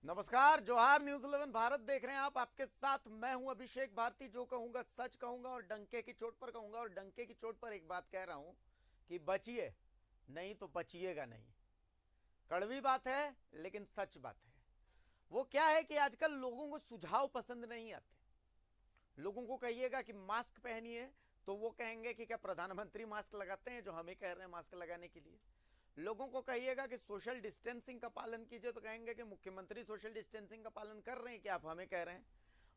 नमस्कार, जोहार। न्यूज 11 भारत देख रहे हैं आप। आपके साथ मैं हूं अभिषेक भारती। जो कहूंगा सच कहूंगा और डंके की चोट पर कहूंगा। और डंके की चोट पर एक बात कह रहा हूं कि बचिए, नहीं तो बचिएगा नहीं। कड़वी बात है लेकिन सच बात है। वो क्या है कि आजकल लोगों को सुझाव पसंद नहीं आते। लोगों को कहिएगा कि मास्क पहनिए तो वो कहेंगे कि क्या प्रधानमंत्री मास्क लगाते हैं जो हमें कह रहे हैं मास्क लगाने के लिए। लोगों को कहिएगा कि सोशल डिस्टेंसिंग का पालन कीजिए तो कहेंगे कि मुख्यमंत्री सोशल डिस्टेंसिंग का पालन कर रहे हैं कि आप हमें कह रहे हैं।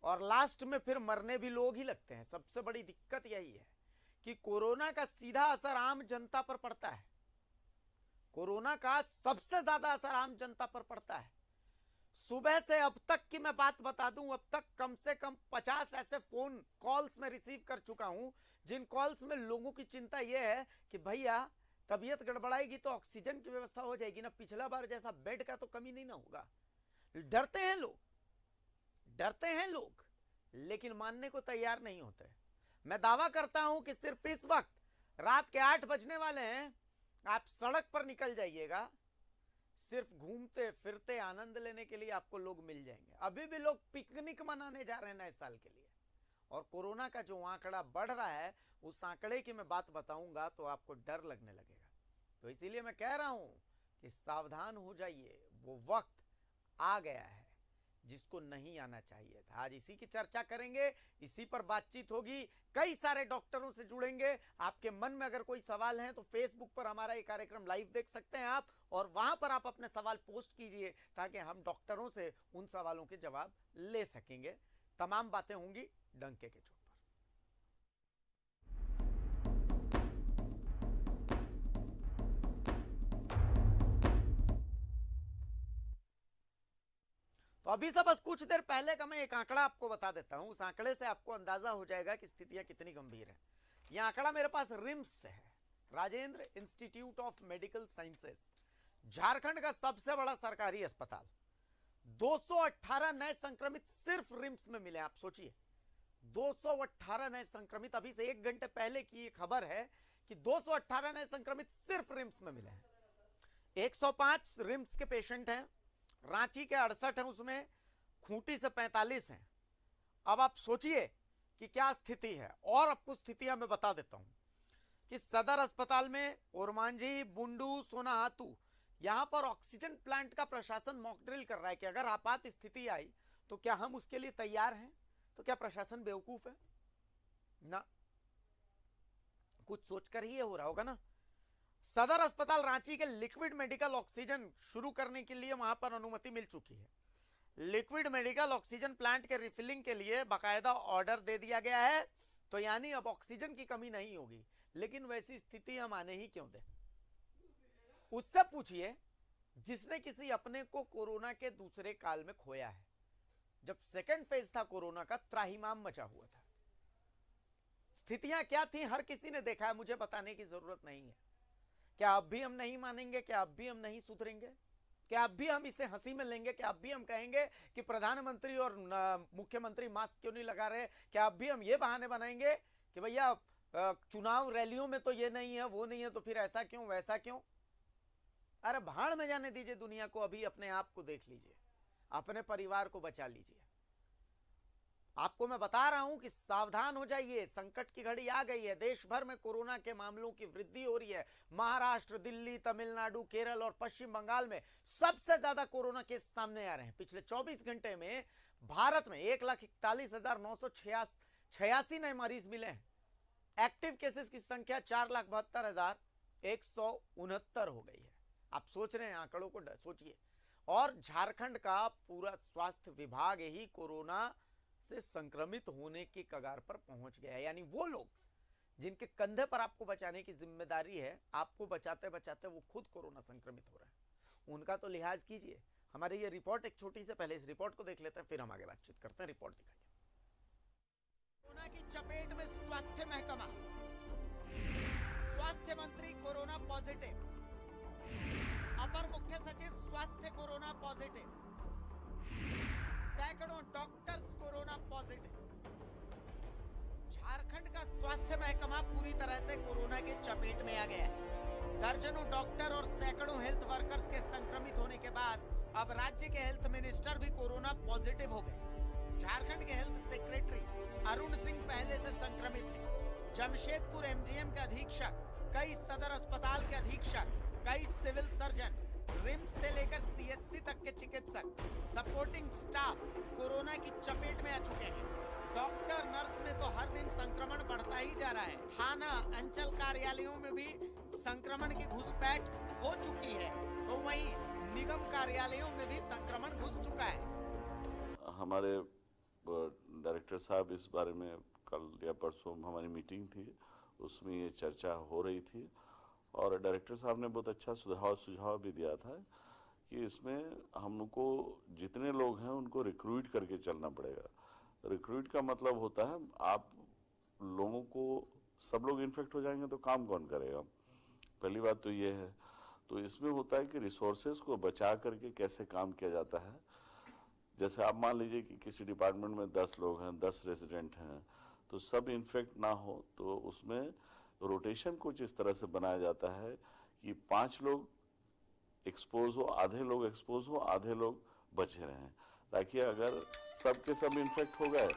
और लास्ट में फिर मरने भी लोग ही लगते हैं। सबसे बड़ी दिक्कत यही है कि कोरोना का सीधा असर आम जनता पर पड़ता है। कोरोना का सबसे ज्यादा असर आम जनता पर पड़ता है। सुबह से अब तक की मैं बात बता दूं, अब तक कम से कम 50 ऐसे फोन कॉल्स में रिसीव कर चुका हूं जिन कॉल्स में लोगों की चिंता यह है कि भैया तबीयत गड़बड़ाएगी तो ऑक्सीजन की व्यवस्था हो जाएगी ना, पिछला बार जैसा बेड का तो कमी नहीं ना होगा। डरते हैं लोग, डरते हैं लोग, लेकिन मानने को तैयार नहीं होते। मैं दावा करता हूं कि सिर्फ इस वक्त रात के 8 बजने वाले हैं, आप सड़क पर निकल जाइएगा, सिर्फ घूमते फिरते आनंद लेने के लिए आपको लोग मिल जाएंगे। अभी भी लोग पिकनिक मनाने जा रहे हैं नए साल के लिए। और कोरोना का जो आंकड़ा बढ़ रहा है उस आंकड़े की मैं बात बताऊंगा तो आपको डर लगने लगेगा। तो इसीलिए मैं कह रहा हूं कि सावधान हो जाइए। वो वक्त आ गया है जिसको नहीं आना चाहिए था। आज इसी की चर्चा करेंगे, इसी पर बातचीत होगी। कई सारे डॉक्टरों से जुड़ेंगे। आपके मन में अगर कोई सवाल है तो फेसबुक पर हमारा ये कार्यक्रम लाइव देख सकते हैं आप, और वहां पर आप अपने सवाल पोस्ट कीजिए ताकि हम डॉक्टरों से उन सवालों के जवाब ले सकेंगे। तमाम बातें होंगी डंके के चोट पर। तो अभी से बस कुछ देर पहले का मैं एक आंकड़ा आपको बता देता हूं। उस आंकड़े से आपको अंदाजा हो जाएगा कि स्थितियां कितनी गंभीर हैं। यह आंकड़ा मेरे पास रिम्स से है, Rajendra institute of medical sciences, Jharkhand का सबसे बड़ा सरकारी अस्पताल। 218 नए संक्रमित सिर्फ रिम्स में मिले। आप सोचिए, 218 नए संक्रमित। अभी से 1 घंटे पहले की ये खबर है कि 218 नए संक्रमित सिर्फ रिम्स में मिले हैं। 105 रिम्स के पेशेंट हैं, रांची के 68 हैं, उसमें खूंटी से 45 हैं। अब आप सोचिए कि क्या स्थिति है। और आपको स्थितियां मैं बता देता हूं कि सदर अस्पताल में ओरमांझी, बुंडू, सोनाहातू, यहां पर ऑक्सीजन प्लांट का प्रशासन मॉक ड्रिल कर रहा है कि अगर आपात स्थिति आई तो क्या हम उसके लिए तैयार हैं। तो क्या प्रशासन बेवकूफ है ना? कुछ सोचकर ही ये हो रहा होगा ना। सदर अस्पताल रांची के लिक्विड मेडिकल ऑक्सीजन शुरू करने के लिए वहां पर अनुमति मिल चुकी है। लिक्विड मेडिकल ऑक्सीजन प्लांट के रिफिलिंग के लिए बाकायदा ऑर्डर दे दिया गया है। तो यानी अब ऑक्सीजन की कमी नहीं होगी। लेकिन वैसी स्थिति हम आने ही क्यों दें? उससे पूछिए जिसने किसी अपने को कोरोना के दूसरे काल में खोया है। जब सेकेंड फेज था कोरोना का, त्राहिमाम मचा हुआ था। स्थितियां क्या थी हर किसी ने देखा है, मुझे बताने की जरूरत नहीं है। क्या अब भी हम नहीं मानेंगे? क्या अब भी हम नहीं सुधरेंगे? क्या अब भी हम इसे हंसी में लेंगे? क्या अब भी हम कहेंगे कि प्रधानमंत्री और मुख्यमंत्री मास्क क्यों नहीं लगा रहे? क्या अब भी हम ये बहाने बनाएंगे कि भैया चुनाव रैलियों में तो ये नहीं है, वो नहीं है, तो फिर ऐसा क्यों वैसा क्यों? अरे भाड़ में जाने दीजिए दुनिया को। अभी अपने आप को देख लीजिए, अपने परिवार को बचा लीजिए। आपको मैं बता रहा हूं कि सावधान हो जाइए। संकट की घड़ी आ गई है। देश भर में कोरोना के मामलों की वृद्धि हो रही है। महाराष्ट्र, दिल्ली, तमिलनाडु, केरल और पश्चिम बंगाल में सबसे ज्यादा कोरोना केस सामने आ रहे हैं। पिछले 24 घंटे में भारत में 1,41,986 नए मरीज मिले हैं। एक्टिव केसेस की संख्या 4,72,169 हो गई है। आप सोच रहे हैं आंकड़ों को? सोचिए। और झारखंड का पूरा स्वास्थ्य विभाग ही कोरोना से संक्रमित होने की कगार पर पहुंच गया है। यानी वो लोग जिनके कंधे पर आपको बचाने की जिम्मेदारी है, आपको बचाते बचाते वो खुद कोरोना संक्रमित हो रहे हैं, उनका तो लिहाज कीजिए। हमारी ये रिपोर्ट एक छोटी से, पहले इस रिपोर्ट को देख लेते हैं फिर हम आगे बातचीत करते हैं। रिपोर्ट दिखाइए। कोरोना की चपेट में स्वास्थ्य महकमा, स्वास्थ्य मंत्री कोरोना पॉजिटिव, अपर मुख्य सचिव स्वास्थ्य कोरोना पॉजिटिव, सैकड़ों डॉक्टर्स कोरोना पॉजिटिव। झारखंड का स्वास्थ्य महकमा पूरी तरह से कोरोना के चपेट में आ गया है। दर्जनों डॉक्टर और सैकड़ों हेल्थ वर्कर्स के संक्रमित होने के बाद अब राज्य के हेल्थ मिनिस्टर भी कोरोना पॉजिटिव हो गए। झारखंड के हेल्थ सेक्रेटरी अरुण सिंह पहले से संक्रमित हैं। जमशेदपुर एमजीएम के अधीक्षक, कई सदर अस्पताल के अधीक्षक, कई सिविल सर्जन, रिम्स से लेकर सीएचसी तक के चिकित्सक, सपोर्टिंग स्टाफ कोरोना की चपेट में आ चुके हैं। डॉक्टर नर्स में तो हर दिन संक्रमण बढ़ता ही जा रहा है। थाना अंचल कार्यालयों में भी संक्रमण की घुसपैठ हो चुकी है, तो वहीं निगम कार्यालयों में भी संक्रमण घुस चुका है। हमारे डायरेक्टर साहब इस बारे में कल या परसों हमारी मीटिंग थी, उसमें ये चर्चा हो रही थी और डायरेक्टर साहब ने बहुत अच्छा सुझाव भी दिया था कि इसमें हमको जितने लोग हैं उनको रिक्रूट करके चलना पड़ेगा। रिक्रूट का मतलब होता है आप लोगों को, सब लोग इन्फेक्ट हो जाएंगे तो काम कौन करेगा, पहली बात तो ये है। तो इसमें होता है कि रिसोर्सेज को बचा करके कैसे काम किया जाता है। जैसे आप मान लीजिए कि किसी डिपार्टमेंट में 10 लोग हैं, 10 रेजिडेंट हैं, तो सब इन्फेक्ट ना हो, तो उसमें रोटेशन कुछ इस तरह से बनाया जाता है कि 5 लोग एक्सपोज हो, आधे लोग एक्सपोज हो, आधे लोग बचे रहें, ताकि अगर सब के सब इन्फेक्ट हो गए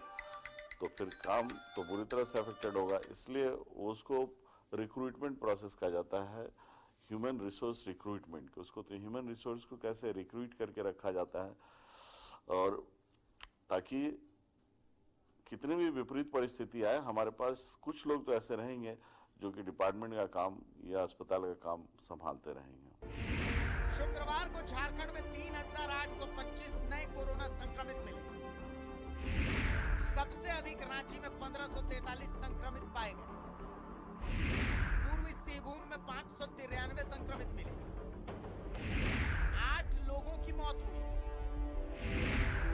तो फिर काम तो बुरी तरह से अफेक्टेड होगा। इसलिए उसको रिक्रूटमेंट प्रोसेस कहा जाता है, ह्यूमन रिसोर्स रिक्रूटमेंट। उसको तो ह्यूमन रिसोर्स को कैसे रिक्रूट करके रखा जाता है, और ताकि कितनी भी विपरीत परिस्थिति आए हमारे पास कुछ लोग तो ऐसे रहेंगे जो कि डिपार्टमेंट का काम या अस्पताल का काम संभालते रहेंगे। शुक्रवार को झारखंड में 3,825 नए कोरोना संक्रमित मिले। सबसे अधिक रांची में 1543 संक्रमित पाए गए। पूर्वी सिंहभूम में 593 संक्रमित मिले। 8 लोगों की मौत हुई।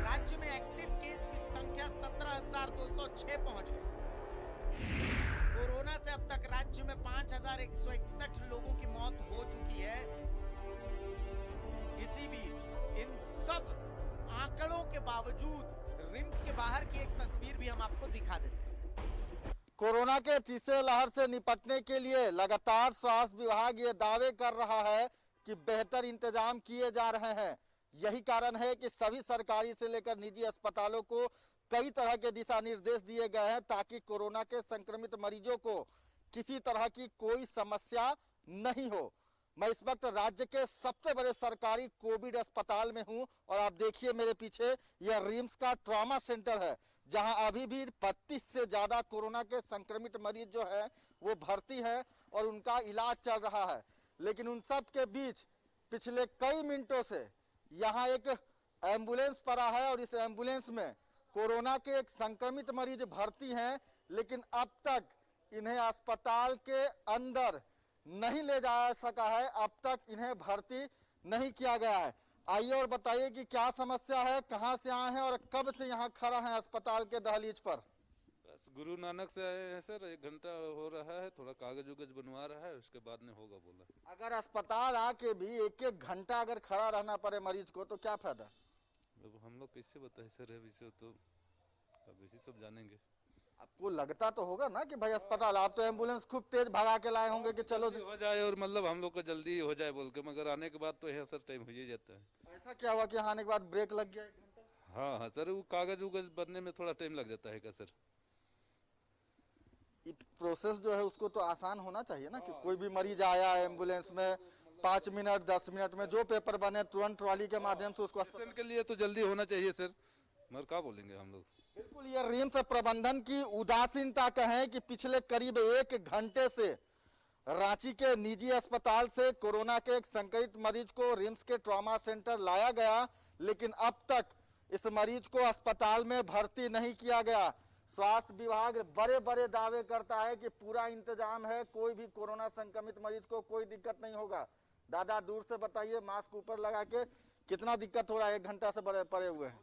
राज्य में एक्टिव केस की संख्या 17,206 पहुंच गई। कोरोना से अब तक राज्य में 5,161 लोगों की मौत हो चुकी है। इसी बीच इन सब आंकड़ों के बावजूद रिम्स के बाहर की एक तस्वीर भी हम आपको दिखा देते हैं। कोरोना के तीसरे लहर से निपटने के लिए लगातार स्वास्थ्य विभाग ये दावे कर रहा है कि बेहतर इंतजाम किए जा रहे हैं। यही कारण है कि सभी सरकारी से लेकर निजी अस्पतालों को कई तरह के दिशा निर्देश दिए गए हैं ताकि कोरोना के संक्रमित मरीजों को किसी तरह की कोई समस्या नहीं हो। मैं इस वक्त राज्य के सबसे बड़े सरकारी कोविड अस्पताल में हूं और आप देखिए मेरे पीछे यह रिम्स का ट्रॉमा सेंटर है, जहां अभी भी 32 से ज्यादा कोरोना के संक्रमित मरीज जो है वो भर्ती है और उनका इलाज चल रहा है। लेकिन उन सब के बीच पिछले कई मिनटों से यहाँ एक एम्बुलेंस पड़ा है और इस एम्बुलेंस में कोरोना के एक संक्रमित मरीज भर्ती हैं, लेकिन अब तक इन्हें अस्पताल के अंदर नहीं ले जा सका है, अब तक इन्हें भर्ती नहीं किया गया है। आइए और बताइए कि क्या समस्या है, कहां से आए हैं और कब से यहाँ खड़ा है अस्पताल के दहलीज पर। बस गुरु नानक से आए हैं सर, 1 घंटा हो रहा है, थोड़ा कागज उगज बनवा रहा है, उसके बाद में होगा बोला। अगर अस्पताल आके भी एक एक घंटा अगर खड़ा रहना पड़े मरीज को तो क्या फायदा। अब हम लोग कैसे बताएं सर, अभी से तो अब इसी सब जानेंगे। आपको लगता तो होगा ना कि भाई अस्पताल, आप तो एम्बुलेंस खूब तेज भगा के लाए होंगे कि चलो हो जाए और मतलब हम लोग को जल्दी हो जाए बोल के, मगर आने के बाद तो यहाँ सर टाइम हो ही जाता है। ऐसा क्या हुआ कि यहाँ आने के बाद ब्रेक लग गया 1 घंटा। हाँ हाँ सर, वो कागज उगज बनने में थोड़ा टाइम लग जाता है क्या सर। प्रोसेस जो है उसको तो आसान होना चाहिए ना कि कोई भी मरीज आया एम्बुलेंस में 5 मिनट 10 मिनट में जो पेपर बने तुरंत ट्रॉली के माध्यम से उसको पेशेंट के लिए तो जल्दी होना चाहिए सर, मगर क्या बोलेंगे हम लोग। बिल्कुल, ये रिम्स प्रबंधन की उदासीनता कहें कि पिछले करीब 1 घंटे से रांची के निजी अस्पताल से कोरोना के एक संक्रमित मरीज को रिम्स के ट्रॉमा सेंटर लाया गया, लेकिन अब तक इस मरीज को अस्पताल में भर्ती नहीं किया गया। स्वास्थ्य विभाग बड़े बड़े दावे करता है कि पूरा इंतजाम है, कोई भी कोरोना संक्रमित मरीज को कोई दिक्कत नहीं होगा। दादा दूर से बताइए, मास्क ऊपर लगा के, कितना दिक्कत हो रहा है, 1 घंटा से बड़े पड़े हुए हैं।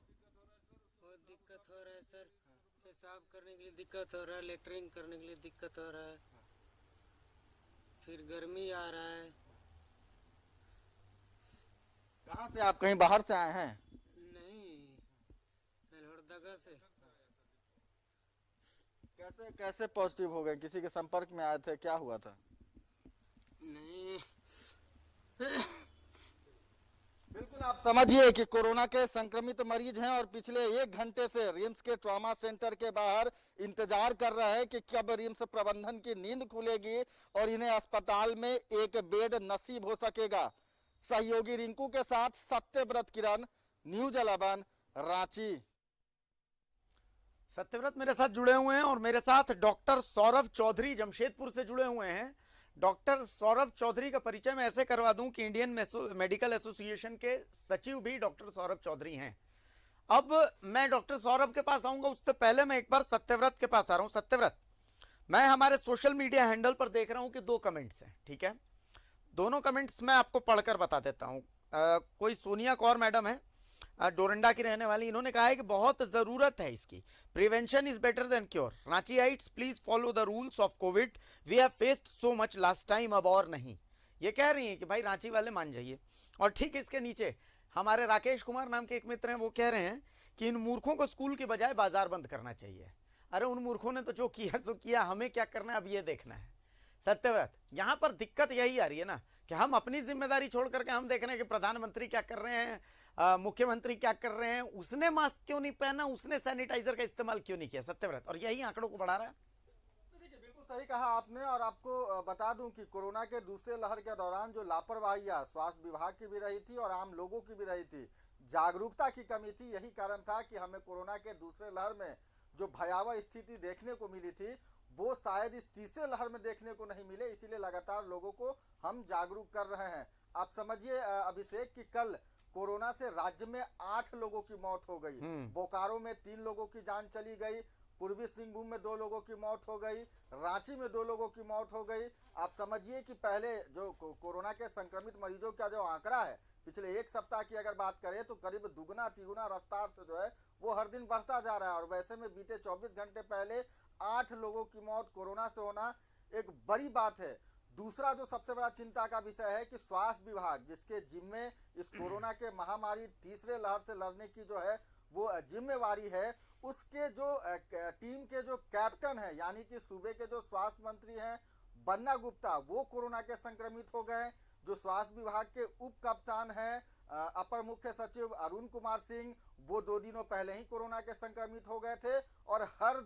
बहुत दिक्कत हो रहा है सर, पेशाब करने के लिए दिक्कत हो रहा है, लेटरिंग करने के लिए दिक्कत हो रहा है, फिर गर्मी आ रहा है। कहाँ से आप, कहीं बाहर से आए हैं? नहीं, लोहरदगा से। कैसे कैसे पॉजिटिव हो गए, किसी के संपर्क में आए थे, क्या हुआ था? नहीं बिल्कुल, आप समझिए कि कोरोना के संक्रमित मरीज हैं और पिछले 1 घंटे से रिम्स के ट्रॉमा सेंटर के बाहर इंतजार कर रहे हैं कि कब रिम्स प्रबंधन की नींद खुलेगी और इन्हें अस्पताल में एक बेड नसीब हो सकेगा। सहयोगी रिंकू के साथ सत्यव्रत किरण, न्यूज 11 रांची। सत्यव्रत मेरे साथ जुड़े हुए हैं और मेरे साथ डॉक्टर सौरभ चौधरी जमशेदपुर से जुड़े हुए हैं। डॉक्टर सौरभ चौधरी का परिचय मैं ऐसे करवा दूं कि इंडियन मेडिकल एसोसिएशन के सचिव भी डॉक्टर सौरभ चौधरी हैं। अब मैं डॉक्टर सौरभ के पास आऊंगा, उससे पहले मैं एक बार सत्यव्रत के पास आ रहा हूं। सत्यव्रत, मैं हमारे सोशल मीडिया हैंडल पर देख रहा हूं कि 2 कमेंट्स हैं, ठीक है? दोनों कमेंट्स मैं आपको पढ़कर बता देता हूं। कोई सोनिया कौर मैडम है, डोरंडा की रहने वाली, इन्होंने कहा है कि बहुत ज़रूरत है इसकी। Prevention is better than cure. Ranchiites please follow the rules of COVID, we have faced so much last time, अब और नहीं। ये कह रही हैं कि भाई रांची वाले मान जाइए। और ठीक इसके नीचे हमारे राकेश कुमार नाम के एक मित्र हैं, वो कह रहे हैं कि इन मूर्खों को स्कूल की बजाय बाजार बंद करना चाहिए। अरे उन मूर्खों ने तो जो किया सो किया, हमें क्या करना है अब ये देखना है। सत्यव्रत, यहां पर दिक्कत यही आ रही है ना कि हम अपनी जिम्मेदारी छोड़ करके हम देख रहे हैं कि प्रधानमंत्री क्या कर रहे हैं, मुख्यमंत्री क्या कर रहे हैं। उसने मास्क क्यों नहीं पहना, उसने सैनिटाइजर का इस्तेमाल क्यों नहीं किया सत्यव्रत, और यही आंकड़ों को बढ़ा रहा है। देखिए, बिल्कुल सही कहा आपने। और आपको बता दूं कि कोरोना के दूसरे लहर के दौरान जो लापरवाहियां स्वास्थ्य विभाग की भी रही थी और आम लोगों की भी रही थी, जागरूकता की कमी थी, यही कारण था कि हमें कोरोना के दूसरे लहर में जो भयावह स्थिति देखने को मिली थी वो शायद इस तीसरे लहर में देखने को नहीं मिले। इसीलिए लगातार लोगों को हम जागरूक कर रहे हैं। आप समझिए अभिषेक कि कल कोरोना से राज्य में 8 लोगों की मौत हो गई। बोकारो में 3 लोगों की जान चली गई, पूर्वी सिंहभूम में 2 लोगों की मौत हो गई, रांची में 2 लोगों की मौत हो गई। आप समझिए कि पहले जो कोरोना के संक्रमित मरीजों का जो आंकड़ा है पिछले 1 सप्ताह की अगर बात करें तो करीब दुगना तिगुना रफ्तार से जो है वो हर दिन बढ़ता जा रहा है। और वैसे में बीते 24 घंटे पहले 8 लोगों की मौत कोरोना से होना एक बड़ी बात है। दूसरा जो सबसे बड़ा चिंता का विषय है कि स्वास्थ्य विभाग जिसके जिम्मे इस कोरोना के महामारी तीसरे लहर से लड़ने की जो है वो जिम्मेवारी है, उसके जो टीम के जो कैप्टन है यानी कि सूबे के जो स्वास्थ्य मंत्री हैं बन्ना गुप्ता, वो कोरोना के संक्रमित हो गए। जो स्वास्थ्य विभाग के उप कप्तान हैं अपर मुख्य सचिव अरुण कुमार सिंह, वो 2 दिनों पहले ही कोरोना के संक्रमित हो गए थे। और हर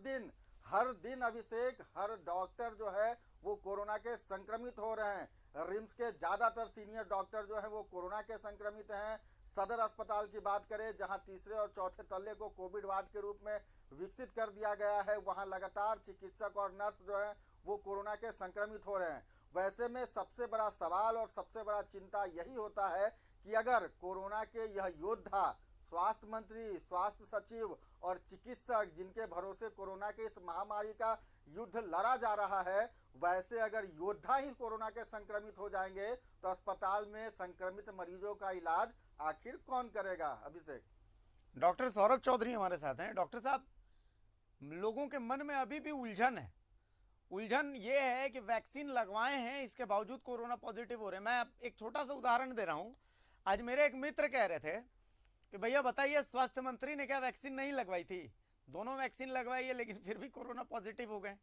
दिन अभिषेक, हर डॉक्टर जो है वो कोरोना के संक्रमित हो रहे हैं। रिम्स के ज्यादातर सीनियर डॉक्टर जो है वो कोरोना के संक्रमित हैं। सदर अस्पताल की बात करें जहां तीसरे और चौथे तल्ले को कोविड वार्ड के रूप में विकसित कर दिया गया है, वहां लगातार चिकित्सक और नर्स जो है वो कोरोना के संक्रमित हो रहे हैं। वैसे में सबसे बड़ा सवाल और सबसे बड़ा चिंता यही होता है कि अगर कोरोना के यह योद्धा स्वास्थ्य मंत्री, स्वास्थ्य सचिव और चिकित्सक जिनके भरोसे कोरोना के इस महामारी का युद्ध लड़ा जा रहा है, वैसे अगर योद्धा ही कोरोना के संक्रमित हो जाएंगे तो अस्पताल में संक्रमित मरीजों का इलाज आखिर कौन करेगा। अभिषेक, डॉक्टर सौरभ चौधरी हमारे साथ हैं। डॉक्टर साहब, लोगों के मन में अभी भी उलझन है। उलझन ये है कि वैक्सीन लगवाए हैं, इसके बावजूद कोरोना पॉजिटिव हो रहे हैं। मैं एक छोटा सा उदाहरण दे रहा हूं। आज मेरे एक मित्र कह रहे थे कि भैया बताइए, स्वास्थ्य मंत्री ने क्या वैक्सीन नहीं लगवाई थी? दोनों वैक्सीन लगवाई है लेकिन फिर भी कोरोना पॉजिटिव हो गए।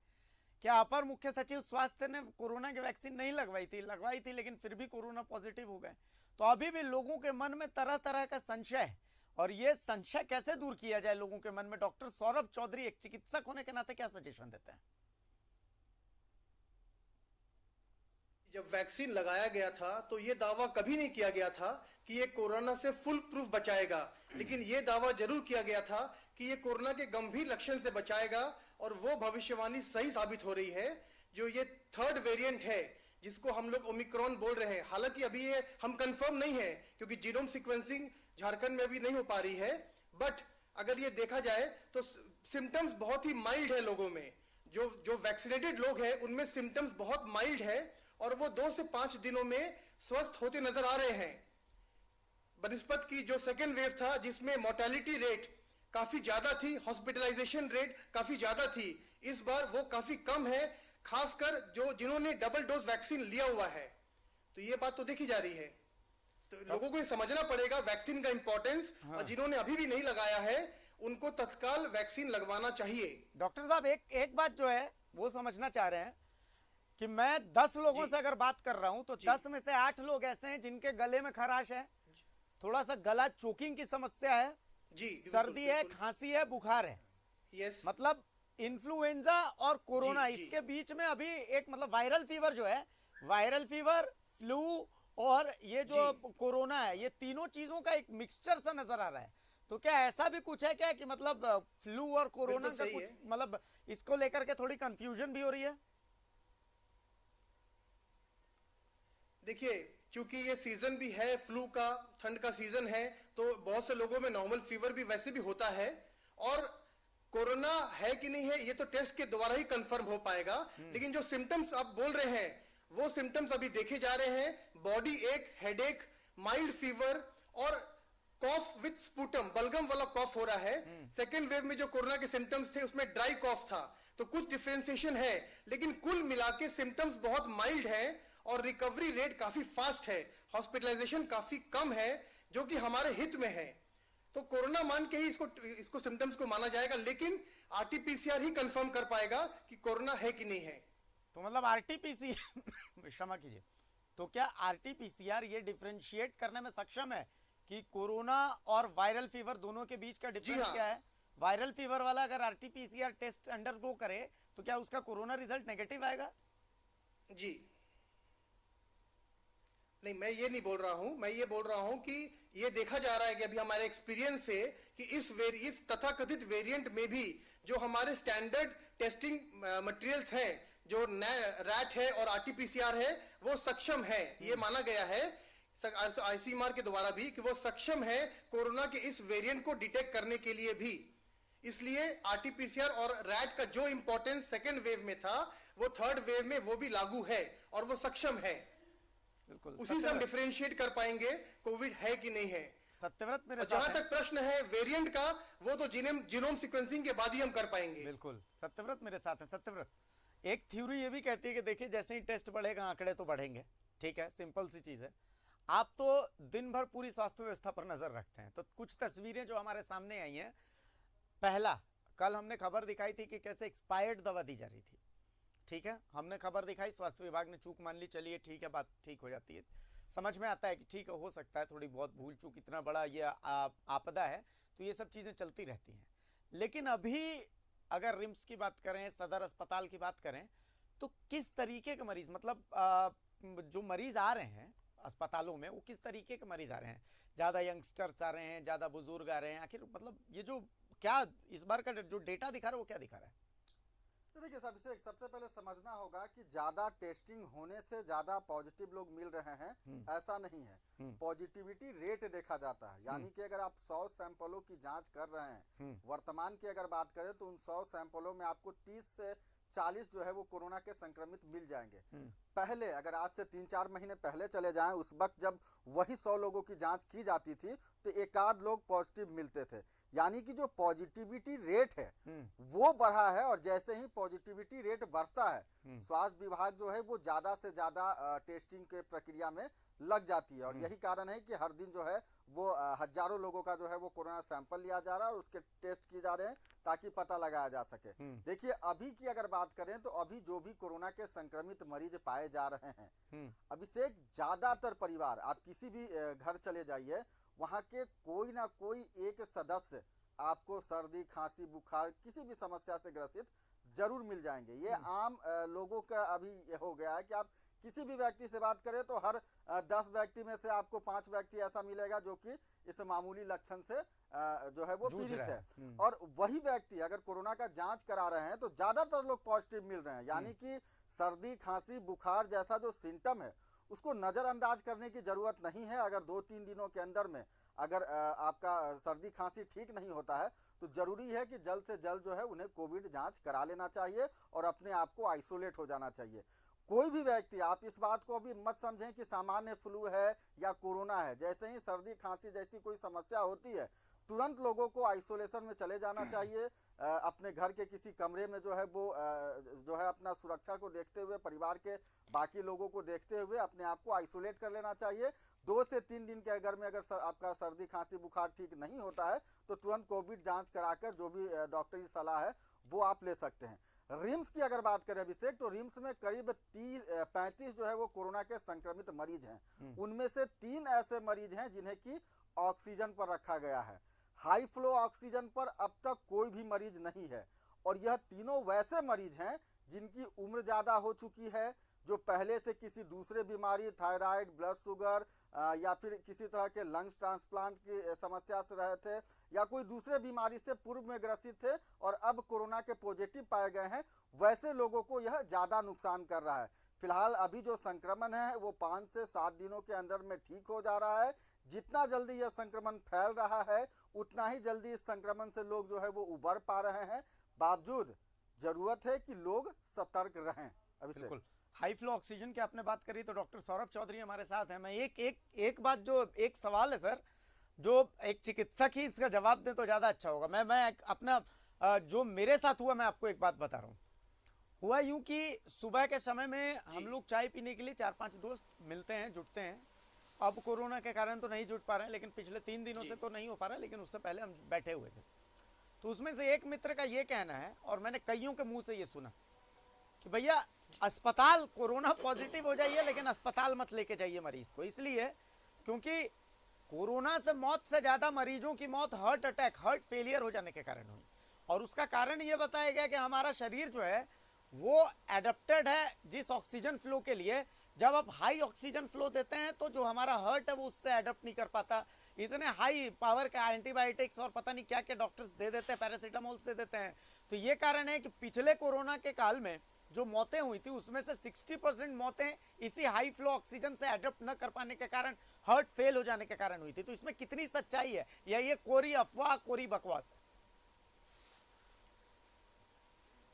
क्या अपर मुख्य सचिव स्वास्थ्य ने कोरोना की वैक्सीन नहीं लगवाई थी लेकिन फिर भी कोरोना पॉजिटिव हो गए? तो अभी भी लोगों के मन में तरह तरह का संशय है, और ये संशय कैसे दूर किया जाए लोगों के मन में? डॉक्टर सौरभ चौधरी एक चिकित्सक होने के नाते क्या सजेशन देते हैं? जब वैक्सीन लगाया गया था तो ये दावा कभी नहीं किया गया था कि ये कोरोना से फुल प्रूफ बचाएगा, लेकिन ये दावा जरूर किया गया था कि ये कोरोना के गंभीर लक्षण से बचाएगा। और वो भविष्यवाणी सही साबित हो रही है। जो ये 3rd वेरिएंट है जिसको हम लोग ओमिक्रॉन बोल रहे हैं, हालांकि अभी ये हम कंफर्म नहीं है क्योंकि जीनोम सीक्वेंसिंग झारखंड में अभी नहीं हो पा रही है, बट अगर ये देखा जाए तो सिम्टम्स बहुत ही माइल्ड है लोगों में। जो वैक्सीनेटेड लोग हैं उनमें सिम्टम्स बहुत माइल्ड है और वो 2 से 5 दिनों में स्वस्थ होते नजर आ रहे हैं। बनिस्पत की जो 2nd वेव था जिसमें मोर्टेलिटी रेट काफी ज्यादा थी, हॉस्पिटलाइजेशन रेट काफी ज्यादा थी, इस बार वो काफी कम है, खासकर जिन्होंने डबल डोज वैक्सीन लिया हुआ है। तो ये बात तो देखी जा रही है। तो लोगों को ये समझना पड़ेगा वैक्सीन का इंपॉर्टेंस। और जिन्होंने अभी भी नहीं लगाया है उनको तत्काल वैक्सीन लगवाना चाहिए। डॉक्टर साहब, एक बात जो है वो समझना चाह रहे हैं कि मैं 10 लोगों से अगर बात कर रहा हूं तो 10 में से 8 लोग ऐसे हैं जिनके गले में खराश है, थोड़ा सा गला चोकिंग की समस्या है, जी बिल्कुल, सर्दी है, बिल्कुल। खांसी है, बुखार है, यस मतलब इन्फ्लुएंजा और कोरोना, जी, जी। इसके बीच में अभी एक मतलब वायरल फीवर जो है, वायरल फीवर, फ्लू और ये जो जी। कोरोना है, ये तीनों चीजों का एक मिक्सचर सा नजर आ रहा है। तो क्या ऐसा भी कुछ है क्या कि मतलब फ्लू और कोरोना बिल्कुल का सही कुछ है। मतलब इसको लेकर के थोड़ी कंफ्यूजन भी हो रही है? देखिए, चूंकि ये सीजन भी है फ्लू का, ठंड का सीजन है, तो बहुत से लोगों में नॉर्मल फीवर भी वैसे भी होता है। और कोरोना है कि नहीं है ये तो टेस्ट के द्वारा ही कंफर्म हो पाएगा। लेकिन जो सिम्टम्स आप बोल रहे हैं वो सिम्टम्स अभी देखे जा रहे हैं। बॉडी एक, हेडेक, माइल्ड फीवर और कॉफ विद स्पुटम, बलगम वाला कॉफ हो रहा है। सेकेंड वेव में जो कोरोना के सिम्टम्स थे उसमें ड्राई कॉफ था, तो कुछ डिफरेंशिएशन है, लेकिन कुल मिला के सिम्टम्स बहुत माइल्ड है और रिकवरी रेट काफी फास्ट है, हॉस्पिटलाइजेशन काफी कम है, जो कि हमारे हित में है। तो कोरोना मान के ही इसको सिम्टम्स को माना जाएगा, लेकिन आरटीपीसीआर ही कंफर्म कर पाएगा कि कोरोना है कि नहीं है। तो मतलब आरटीपीसी क्षमा कीजिए, तो क्या आरटीपीसीआर ये डिफरेंशिएट करने में सक्षम है कि कोरोना और वायरल फीवर दोनों के बीच का डिफरेंस हाँ। क्या है? वायरल फीवर वाला अगर आरटीपीसीआर टेस्ट अंडरगो करे तो क्या उसका कोरोना रिजल्ट नेगेटिव आएगा? जी नहीं, मैं ये नहीं बोल रहा हूं, मैं ये बोल रहा हूं कि ये देखा जा रहा है कि अभी हमारे एक्सपीरियंस से कि इस तथाकथित वेरिएंट में भी जो हमारे स्टैंडर्ड टेस्टिंग मटेरियल्स हैं, जो रैट है और आरटीपीसीआर है, वो सक्षम है। ये माना गया है आईसीएमआर के द्वारा भी कि वो सक्षम है कोरोना के इस वेरिएंट को डिटेक्ट करने के लिए भी। इसलिए आरटीपीसीआर और रैट का जो इंपॉर्टेंस सेकेंड वेव में था वो थर्ड वेव में वो भी लागू है और वो सक्षम है। बिल्कुल, उसी से हम डिफरेंशिएट कर पाएंगे कोविड है कि नहीं है। सत्यव्रत मेरे और जहां साथ हैं। तक प्रश्न है वेरिएंट का, वो तो जीनोम सीक्वेंसिंग के बाद ही हम कर पाएंगे। बिल्कुल, सत्यव्रत मेरे साथ है। सत्यव्रत, एक थ्योरी ये भी कहती है कि देखिए जैसे ही टेस्ट बढ़ेगा आंकड़े तो बढ़ेंगे, ठीक है, सिंपल सी चीज है। आप तो दिन भर पूरी स्वास्थ्य व्यवस्था पर नजर रखते हैं, तो कुछ तस्वीरें जो हमारे सामने आई हैं, पहला, कल हमने खबर दिखाई थी कि कैसे एक्सपायर्ड दवा दी जा रही थी, ठीक है, हमने खबर दिखाई, स्वास्थ्य विभाग ने चूक मान ली, चलिए ठीक है, बात ठीक हो जाती है, समझ में आता है कि ठीक है, हो सकता है थोड़ी बहुत भूल चूक, इतना बड़ा ये आपदा है तो ये सब चीजें चलती रहती हैं। लेकिन अभी अगर रिम्स की बात करें, सदर अस्पताल की बात करें, तो किस तरीके के मरीज, मतलब जो मरीज आ रहे हैं अस्पतालों में, वो किस तरीके के मरीज आ रहे हैं? ज्यादा यंगस्टर्स आ रहे हैं, ज्यादा बुजुर्ग आ रहे हैं? आखिर मतलब ये जो क्या इस बार का जो डेटा दिखा रहा है वो क्या दिखा रहा है? तो देखिए, सबसे पहले समझना होगा कि ज्यादा टेस्टिंग होने से ज्यादा पॉजिटिव लोग मिल रहे हैं, ऐसा नहीं है। पॉजिटिविटी रेट देखा जाता है, यानी कि अगर आप 100 सैंपलों की जांच कर रहे हैं, वर्तमान की अगर बात करें तो उन 100 सैंपलों में आपको 30 से 40 जो है वो कोरोना के संक्रमित मिल जाएंगे। पहले अगर आज से 3-4 महीने पहले चले जाएं, उस वक्त जब वही 100 लोगों की जांच की जाती थी तो एक आध लोग पॉजिटिव मिलते थे, यानी कि जो पॉजिटिविटी रेट है वो बढ़ा है। और जैसे ही पॉजिटिविटी रेट बढ़ता है, स्वास्थ्य विभाग जो है वो ज्यादा से ज्यादा टेस्टिंग के प्रक्रिया में लग जाती है। और यही कारण है कि हर दिन जो है वो हजारों लोगों का जो है वो कोरोना सैंपल लिया जा रहा है और उसके टेस्ट किए जा रहे हैं ताकि पता लगाया जा सके। देखिए, अभी की अगर बात करें तो अभी जो भी कोरोना के संक्रमित मरीज पाए जा रहे हैं, अभिषेक, ज्यादातर परिवार, आप किसी भी घर चले जाइए, वहां के कोई ना कोई एक सदस्य आपको सर्दी, खांसी, बुखार, किसी भी समस्या से ग्रसित जरूर मिल जाएंगे। ये आम लोगों का अभी हो गया है कि आप किसी भी व्यक्ति से बात करें तो हर 10 व्यक्ति में से आपको 5 व्यक्ति ऐसा मिलेगा जो कि इस मामूली लक्षण से जो है वो पीड़ित है। और वही व्यक्ति अगर कोरोना का जांच करा रहे हैं तो ज्यादातर लोग पॉजिटिव मिल रहे हैं, यानी कि सर्दी, खांसी, बुखार जैसा जो सिम्टम है उसको नजरअंदाज करने की जरूरत नहीं है। अगर 2-3 दिनों के अंदर में अगर आपका सर्दी खांसी ठीक नहीं होता है तो जरूरी है कि जल्द से जल्द जो है उन्हें कोविड जांच करा लेना चाहिए और अपने आप को आइसोलेट हो जाना चाहिए। कोई भी व्यक्ति, आप इस बात को अभी मत समझें कि सामान्य फ्लू है या कोरोना है। जैसे ही सर्दी खांसी जैसी कोई समस्या होती है, तुरंत लोगों को आइसोलेशन में चले जाना चाहिए। अपने घर के किसी कमरे में जो है वो जो है अपना सुरक्षा को देखते हुए, परिवार के बाकी लोगों को देखते हुए अपने आप को आइसोलेट कर लेना चाहिए। 2 से 3 दिन के अगर में अगर आपका सर्दी, खांसी, बुखार ठीक नहीं होता है तो तुरंत कोविड जांच कराकर जो भी डॉक्टरी सलाह है वो आप ले सकते हैं। रिम्स की अगर बात करें अभिषेक, तो रिम्स में करीब 35 जो है वो कोरोना के संक्रमित मरीज हैं। उनमें से 3 ऐसे मरीज हैं जिन्हें की ऑक्सीजन पर रखा गया है। हाई फ्लो ऑक्सीजन पर अब तक कोई भी मरीज नहीं है और यह तीनों वैसे मरीज हैं जिनकी उम्र ज़्यादा हो चुकी है, जो पहले से किसी दूसरे बीमारी, थायराइड, ब्लड शुगर या फिर किसी तरह के लंग्स ट्रांसप्लांट की समस्या से रहे थे या कोई दूसरे बीमारी से पूर्व में ग्रसित थे और अब कोरोना के पॉजिटिव पाए गए हैं, वैसे लोगों को यह ज़्यादा नुकसान कर रहा है। फिलहाल अभी जो संक्रमण है वो 5 से 7 दिनों के अंदर में ठीक हो जा रहा है। जितना जल्दी यह संक्रमण फैल रहा है उतना ही जल्दी इस संक्रमण से लोग जो है वो उबर पा रहे हैं। बावजूद जरूरत है कि लोग सतर्क रहें। बिल्कुल। हाई फ्लो ऑक्सीजन की आपने बात करी तो डॉक्टर सौरभ चौधरी हमारे साथ हैं। मैं एक बात, जो एक सवाल है सर, जो एक चिकित्सक ही इसका जवाब दे तो ज़्यादा अच्छा होगा। मैं अपना जो मेरे साथ हुआ, मैं आपको एक बात बता रहा हूँ। हुआ यूं कि सुबह के समय में हम लोग चाय पीने के लिए 4-5 दोस्त मिलते हैं, जुटते हैं। अब कोरोना के कारण तो नहीं जुट पा रहे हैं, लेकिन पिछले 3 दिनों से तो नहीं हो पा रहा, लेकिन उससे पहले हम बैठे हुए थे। तो उसमें से एक मित्र का ये कहना है, और मैंने कईयों के मुंह से ये सुना कि भैया अस्पताल कोरोना पॉजिटिव हो जाइए लेकिन अस्पताल मत लेके जाइए मरीज को, इसलिए क्योंकि कोरोना से मौत से ज़्यादा मरीजों की मौत हार्ट अटैक, हार्ट फेलियर हो जाने के कारण हुई। और उसका कारण ये बताया गया कि हमारा शरीर जो है वो एडेप्टेड है जिस ऑक्सीजन फ्लो के लिए। जब आप हाई ऑक्सीजन फ्लो देते हैं तो जो हमारा हार्ट है वो उससे एडेप्ट नहीं कर पाता। इतने हाई पावर का एंटीबायोटिक्स और पता नहीं क्या क्या डॉक्टर्स दे देते हैं, पैरासीटामोल्स दे देते हैं। तो ये कारण है कि पिछले कोरोना के काल में जो मौतें हुई थी उसमें से 60% मौतें इसी हाई फ्लो ऑक्सीजन से एडेप्ट न कर पाने के कारण, हार्ट फेल हो जाने के कारण हुई थी। तो इसमें कितनी सच्चाई है या ये कोरी अफवाह, कोरी बकवास है?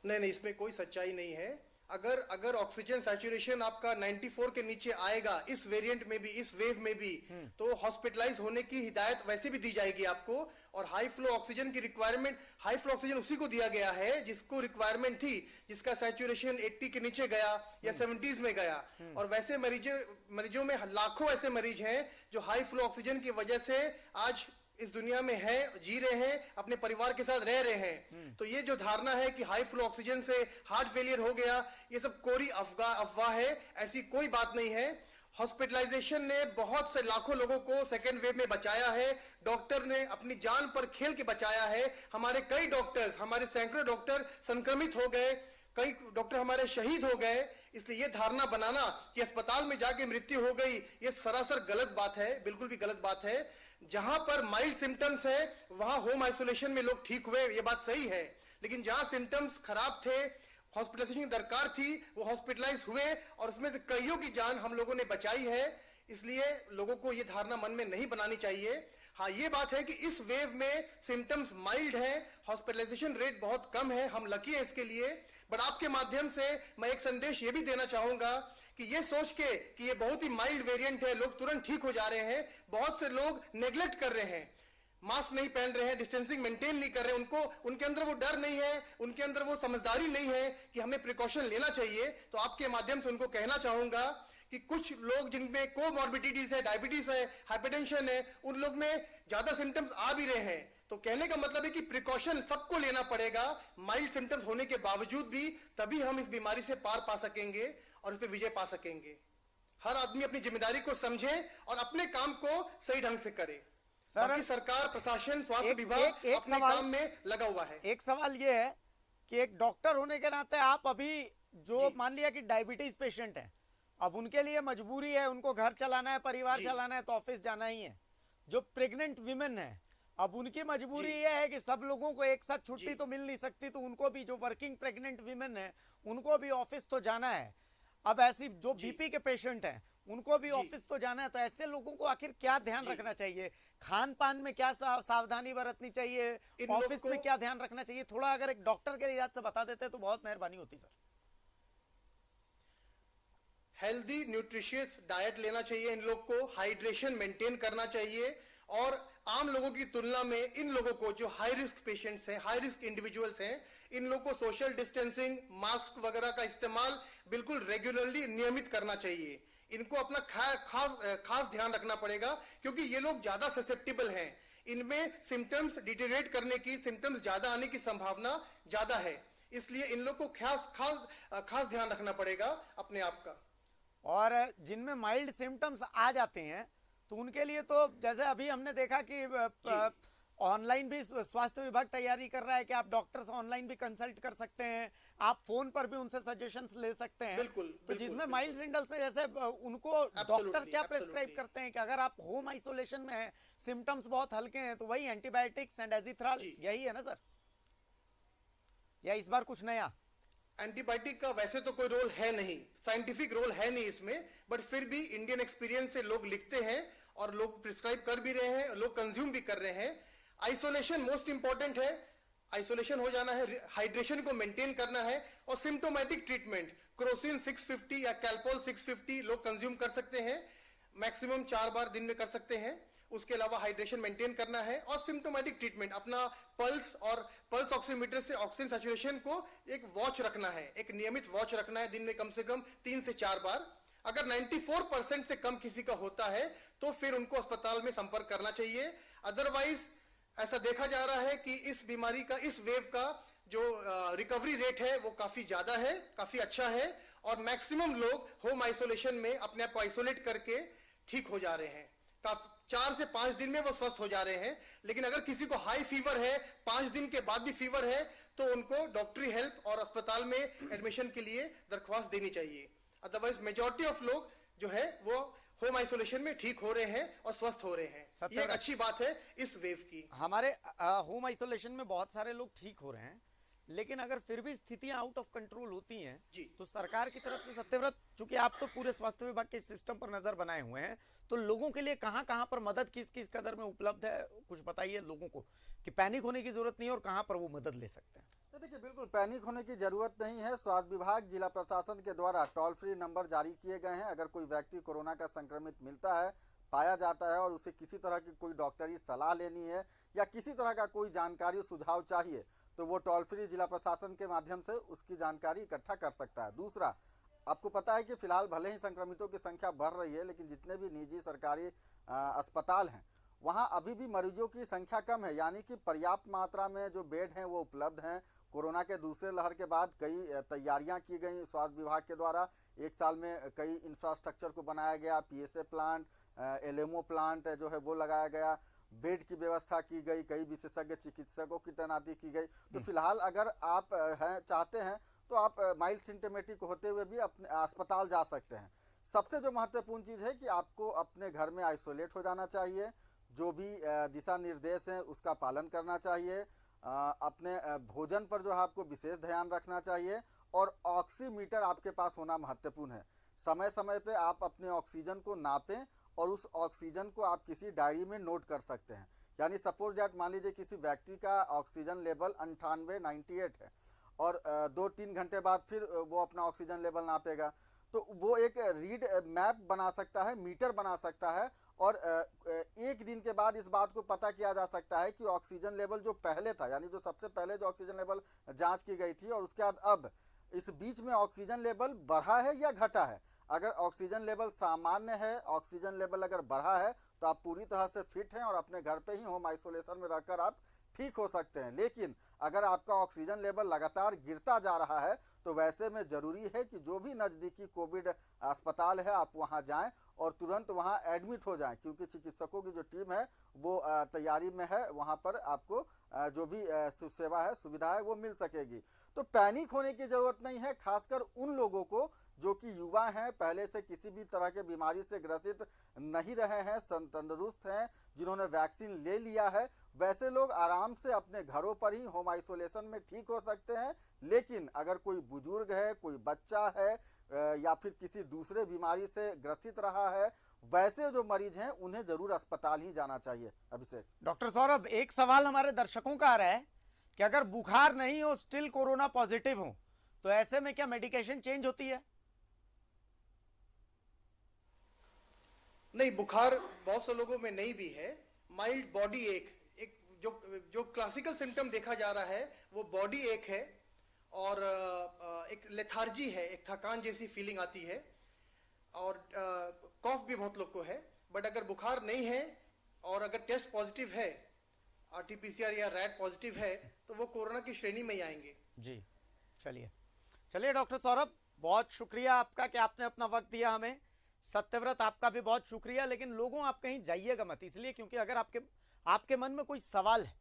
नहीं, इसमें कोई सच्चाई नहीं है। अगर ऑक्सीजन सैचुरेशन आपका 94 के नीचे आएगा इस वेरिएंट में भी, इस वेव में भी, तो हॉस्पिटलाइज होने की हिदायत वैसे भी दी जाएगी आपको। और हाई फ्लो ऑक्सीजन की रिक्वायरमेंट, हाई फ्लो ऑक्सीजन उसी को दिया गया है जिसको रिक्वायरमेंट थी, जिसका सैचुरेशन 80 के नीचे गया या 70s में गया। और वैसे मरीजों में लाखों ऐसे मरीज हैं जो हाई फ्लो ऑक्सीजन की वजह से आज इस दुनिया में है, जी रहे हैं, अपने परिवार के साथ रह रहे हैं। तो ये जो धारणा है कि हाई फ्लो ऑक्सीजन से हार्ट फेलियर हो गया, ये सब कोरी अफवाह है। ऐसी कोई बात नहीं है। हॉस्पिटलाइजेशन ने बहुत से लाखों लोगों को सेकेंड वेव में बचाया है। डॉक्टर ने अपनी जान पर खेल के बचाया है। हमारे कई डॉक्टर्स, हमारे सैकड़ों डॉक्टर संक्रमित हो गए, कई डॉक्टर हमारे शहीद हो गए। इसलिए ये धारणा बनाना कि अस्पताल में जाके मृत्यु हो गई, ये सरासर गलत बात है, बिल्कुल भी गलत बात है। जहां पर माइल्ड सिम्टम्स है वहां होम आइसोलेशन में लोग ठीक हुए, ये बात सही है। लेकिन जहां सिम्टम्स खराब थे, हॉस्पिटलाइजेशन की दरकार थी, वो हॉस्पिटलाइज हुए और उसमें से कईयों की जान हम लोगों ने बचाई है। इसलिए लोगों को ये धारणा मन में नहीं बनानी चाहिए। हाँ, ये बात है कि इस वेव में सिम्टम्स माइल्ड हैं, हॉस्पिटलाइजेशन रेट बहुत कम है, हम लकी हैं इसके लिए। बट आपके माध्यम से मैं एक संदेश ये भी देना चाहूंगा कि ये सोच के कि ये बहुत ही माइल्ड वेरिएंट है, लोग तुरंत ठीक हो जा रहे हैं, बहुत से लोग नेग्लेक्ट कर रहे हैं, मास्क नहीं पहन रहे हैं, डिस्टेंसिंग मेंटेन नहीं कर रहे हैं। उनके अंदर वो डर नहीं है, उनके अंदर वो समझदारी नहीं है कि हमें प्रिकॉशन लेना चाहिए। तो आपके माध्यम से उनको कहना चाहूंगा कि कुछ लोग जिनमें कोमॉर्बिडिटीज है, डायबिटीज है, हाइपरटेंशन है, उन लोग में ज्यादा सिम्टम्स आ भी रहे हैं। तो कहने का मतलब है कि प्रिकॉशन सबको लेना पड़ेगा, माइल्ड सिम्टम्स होने के बावजूद भी, तभी हम इस बीमारी से पार पा सकेंगे और इस पे विजय पा सकेंगे। हर आदमी अपनी जिम्मेदारी को समझे और अपने काम को सही ढंग से करे। बाकी सरकार, प्रशासन, स्वास्थ्य विभाग अपने काम में लगा हुआ है। एक सवाल ये है कि एक डॉक्टर होने के नाते आप अभी जो मान लिया कि डायबिटीज पेशेंट है, अब उनके लिए मजबूरी है, उनको घर चलाना है, परिवार चलाना है, तो ऑफिस जाना ही है। जो प्रेग्नेंट विमेन है, अब उनकी मजबूरी यह है कि सब लोगों को एक साथ छुट्टी तो मिल नहीं सकती, तो उनको भी, जो वर्किंग प्रेग्नेंट विमेन है, उनको भी ऑफिस तो जाना है। अब ऐसी जो बीपी के पेशेंट हैं, उनको भी ऑफिस तो जाना है। तो ऐसे लोगों को आखिर क्या ध्यान रखना चाहिए? खान पान में क्या सावधानी बरतनी चाहिए? ऑफिस में क्या ध्यान रखना चाहिए? थोड़ा अगर एक डॉक्टर के लिहाज से बता देते तो बहुत मेहरबानी होती सर। हेल्दी न्यूट्रिशियस डाइट लेना चाहिए इन लोग को, हाइड्रेशन मेंटेन करना चाहिए। और आम लोगों की तुलना में इन लोगों को, जो हाई रिस्क पेशेंट्स हैं, हाई रिस्क इंडिविजुअल्स हैं, इन लोगों को सोशल डिस्टेंसिंग, मास्क वगैरह का इस्तेमाल बिल्कुल रेगुलरली, नियमित करना चाहिए। इनको अपना खास ध्यान रखना पड़ेगा, क्योंकि ये लोग ज्यादा ससेप्टेबल हैं। इनमें सिम्टम्स डिटेरियोरेट करने की, सिम्टम्स ज्यादा आने की संभावना ज्यादा है। इसलिए इन लोग को खास ध्यान रखना पड़ेगा अपने आप का। और जिनमें माइल्ड सिम्टम्स आ जाते हैं तो उनके लिए तो जैसे अभी हमने देखा कि ऑनलाइन भी स्वास्थ्य विभाग तैयारी कर रहा है कि आप डॉक्टर से ऑनलाइन भी कंसल्ट कर सकते हैं, आप फोन पर भी उनसे सजेशंस ले सकते हैं। बिल्कुल, तो बिल्कुल, जिसमें बिल्कुल। माइल्ड सिंडल से जैसे उनको डॉक्टर Absolutely, क्या प्रेस्क्राइब absolutely। करते हैं कि अगर आप होम आइसोलेशन में हैं, सिम्टम्स बहुत हल्के हैं, तो वही एंटीबायोटिक्स एंड एजिथ्राल, जी। यही है ना सर, या इस बार कुछ नया? एंटीबायोटिक का वैसे तो कोई रोल है नहीं, साइंटिफिक रोल है नहीं इसमें, बट फिर भी इंडियन एक्सपीरियंस से लोग लिखते हैं और लोग प्रिस्क्राइब कर भी रहे हैं, लोग कंज्यूम भी कर रहे हैं। आइसोलेशन मोस्ट इंपॉर्टेंट है, आइसोलेशन हो जाना है, हाइड्रेशन को मेंटेन करना है, और सिम्टोमेटिक ट्रीटमेंट क्रोसिन 650 या कैल्पोल 650 लोग कंज्यूम कर सकते हैं, मैक्सिमम 4 बार दिन में कर सकते हैं। उसके अलावा हाइड्रेशन मेंटेन करना है और सिम्टोमेटिक ट्रीटमेंट, अपना पल्स और पल्स ऑक्सीमीटर से ऑक्सीजन सैचुरेशन को एक वॉच रखना है, एक नियमित वॉच रखना है, दिन में कम से कम 3 से 4 बार। अगर 94% से कम किसी का होता है तो फिर उनको अस्पताल में संपर्क करना चाहिए। अदरवाइज ऐसा देखा जा रहा है कि इस बीमारी का, इस वेव का जो रिकवरी रेट है वो काफी ज्यादा है, काफी अच्छा है, और मैक्सिमम लोग होम आइसोलेशन में अपने आप को आइसोलेट करके ठीक हो जा रहे हैं। 4 से 5 दिन में वो स्वस्थ हो जा रहे हैं। लेकिन अगर किसी को हाई फीवर है, 5 दिन के बाद भी फीवर है, तो उनको डॉक्टरी हेल्प और अस्पताल में एडमिशन के लिए दरख्वास्त देनी चाहिए। अदरवाइज मेजॉरिटी ऑफ लोग जो है वो होम आइसोलेशन में ठीक हो रहे हैं और स्वस्थ हो रहे हैं। ये एक अच्छी बात है इस वेव की। हमारे होम आइसोलेशन में बहुत सारे लोग ठीक हो रहे हैं, लेकिन अगर फिर भी स्थितियां आउट ऑफ कंट्रोल होती हैं जी। तो सरकार की तरफ से, सत्यव्रत, चूंकि आप तो पूरे स्वास्थ्य विभाग के सिस्टम पर नजर बनाए हुए हैं, तो लोगों के लिए कहां कहां पर मदद किस किस कदर में उपलब्ध है, कुछ बताइए लोगों को कि पैनिक होने की जरूरत नहीं है और कहां पर वो मदद ले सकते हैं। तो देखिए, बिल्कुल पैनिक होने की जरूरत नहीं है। स्वास्थ्य विभाग, जिला प्रशासन के द्वारा टोल फ्री नंबर जारी किए गए हैं। अगर कोई व्यक्ति कोरोना का संक्रमित मिलता है, पाया जाता है, और उसे किसी तरह की कोई डॉक्टरी सलाह लेनी है या किसी तरह का कोई जानकारी सुझाव चाहिए, तो वो टोल फ्री जिला प्रशासन के माध्यम से उसकी जानकारी इकट्ठा कर सकता है। दूसरा, आपको पता है कि फिलहाल भले ही संक्रमितों की संख्या बढ़ रही है, लेकिन जितने भी निजी सरकारी अस्पताल हैं वहाँ अभी भी मरीजों की संख्या कम है, यानी कि पर्याप्त मात्रा में जो बेड हैं वो उपलब्ध हैं। कोरोना के दूसरे लहर के बाद कई तैयारियां की गई स्वास्थ्य विभाग के द्वारा। 1 साल में कई इंफ्रास्ट्रक्चर को बनाया गया, PSA प्लांट, LMO प्लांट जो है वो लगाया गया, बेड की व्यवस्था की गई, कई विशेषज्ञ चिकित्सकों की तैनाती की गई। तो फिलहाल अगर आप चाहते हैं तो आप माइल्ड सिम्टोमेटिक होते हुए भी अपने अस्पताल जा सकते हैं। सबसे जो महत्वपूर्ण चीज़ है कि आपको अपने घर में आइसोलेट हो जाना चाहिए, जो भी दिशा निर्देश हैं उसका पालन करना चाहिए, अपने भोजन पर जो है आपको विशेष ध्यान रखना चाहिए, और ऑक्सीमीटर आपके पास होना महत्वपूर्ण है। समय समय पे आप अपने ऑक्सीजन को नापें और उस ऑक्सीजन को आप किसी डायरी में नोट कर सकते हैं। यानी सपोज दैट, मान लीजिए किसी व्यक्ति का ऑक्सीजन लेवल 98 है और 2-3 घंटे बाद फिर वो अपना ऑक्सीजन लेवल नापेगा, तो वो एक रीड मैप बना सकता है, मीटर बना सकता है, और 1 दिन के बाद इस बात को पता किया जा सकता है कि ऑक्सीजन लेवल जो पहले था, यानी जो सबसे पहले जो ऑक्सीजन लेवल जांच की गई थी और उसके बाद अब इस बीच में ऑक्सीजन लेवल बढ़ा है या घटा है। अगर ऑक्सीजन लेवल सामान्य है, ऑक्सीजन लेवल अगर बढ़ा है, तो आप पूरी तरह से फिट हैं और अपने घर पे ही होम आइसोलेशन में रहकर आप ठीक हो सकते हैं। लेकिन अगर आपका ऑक्सीजन लेवल लगातार गिरता जा रहा है, तो वैसे में ज़रूरी है कि जो भी नज़दीकी कोविड अस्पताल है आप वहां जाएं और तुरंत वहां एडमिट हो जाएं, क्योंकि चिकित्सकों की जो टीम है वो तैयारी में है, वहां पर आपको जो भी सेवा है, सुविधा है, वो मिल सकेगी। तो पैनिक होने की ज़रूरत नहीं है, खासकर उन लोगों को जो कि युवा हैं, पहले से किसी भी तरह के बीमारी से ग्रसित नहीं रहे हैं, तंदुरुस्त हैं, जिन्होंने वैक्सीन ले लिया है, वैसे लोग आराम से अपने घरों पर ही होम आइसोलेशन में ठीक हो सकते हैं। लेकिन अगर कोई बुजुर्ग है, कोई बच्चा है, या फिर किसी दूसरे बीमारी से ग्रसित रहा है, वैसे जो मरीज हैं उन्हें जरूर अस्पताल ही जाना चाहिए। अभिषेक। डॉक्टर सौरभ, एक सवाल हमारे दर्शकों का आ रहा है कि अगर बुखार नहीं हो, स्टिल कोरोना पॉजिटिव हो, तो ऐसे में क्या मेडिकेशन चेंज होती है? नहीं, बुखार बहुत से लोगों में नहीं भी है। माइल्ड बॉडी एक जो क्लासिकल सिम्टम देखा जा रहा है वो बॉडी एक है, और एक लेथार्जी है, एक थकान जैसी फीलिंग आती है, और कॉफ भी बहुत लोग को है। बट अगर बुखार नहीं है और अगर टेस्ट पॉजिटिव है, RT-PCR या रैट पॉजिटिव है, तो वो कोरोना की श्रेणी में ही आएंगे। जी, चलिए डॉक्टर सौरभ, बहुत शुक्रिया आपका कि आपने अपना वक्त दिया हमें। सत्यव्रत आपका भी बहुत शुक्रिया, लेकिन लोगों आप कहीं जाइएगा मत, इसलिए क्योंकि अगर आपके मन में कोई सवाल है,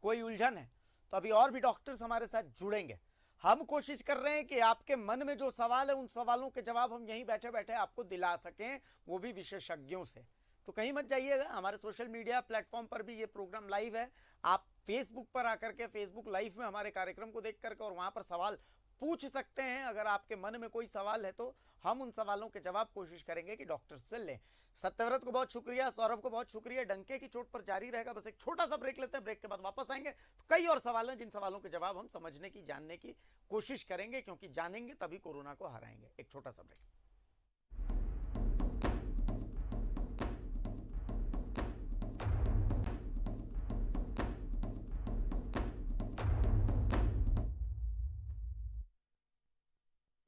कोई उलझन है, तो अभी और भी डॉक्टर्स हमारे साथ जुड़ेंगे। हम कोशिश कर रहे हैं कि आपके मन में जो सवाल है उन सवालों के जवाब हम यहीं बैठे बैठे आपको दिला सकें, वो भी विशेषज्ञों से। तो कहीं मत जाइएगा, हमारे सोशल मीडिया प्लेटफॉर्म पर भी ये प्रोग्राम लाइव है। आप फेसबुक पर आकर के फेसबुक लाइव में हमारे कार्यक्रम को देख करके और वहां पर सवाल पूछ सकते हैं। अगर आपके मन में कोई सवाल है तो हम उन सवालों के जवाब कोशिश करेंगे कि डॉक्टर से लें। सत्यव्रत को बहुत शुक्रिया, सौरभ को बहुत शुक्रिया। डंके की चोट पर जारी रहेगा, बस एक छोटा सा ब्रेक लेते हैं, ब्रेक के बाद वापस आएंगे। तो कई और सवाल हैं जिन सवालों के जवाब हम समझने की, जानने की कोशिश करेंगे, क्योंकि जानेंगे तभी कोरोना को हराएंगे। एक छोटा सा ब्रेक।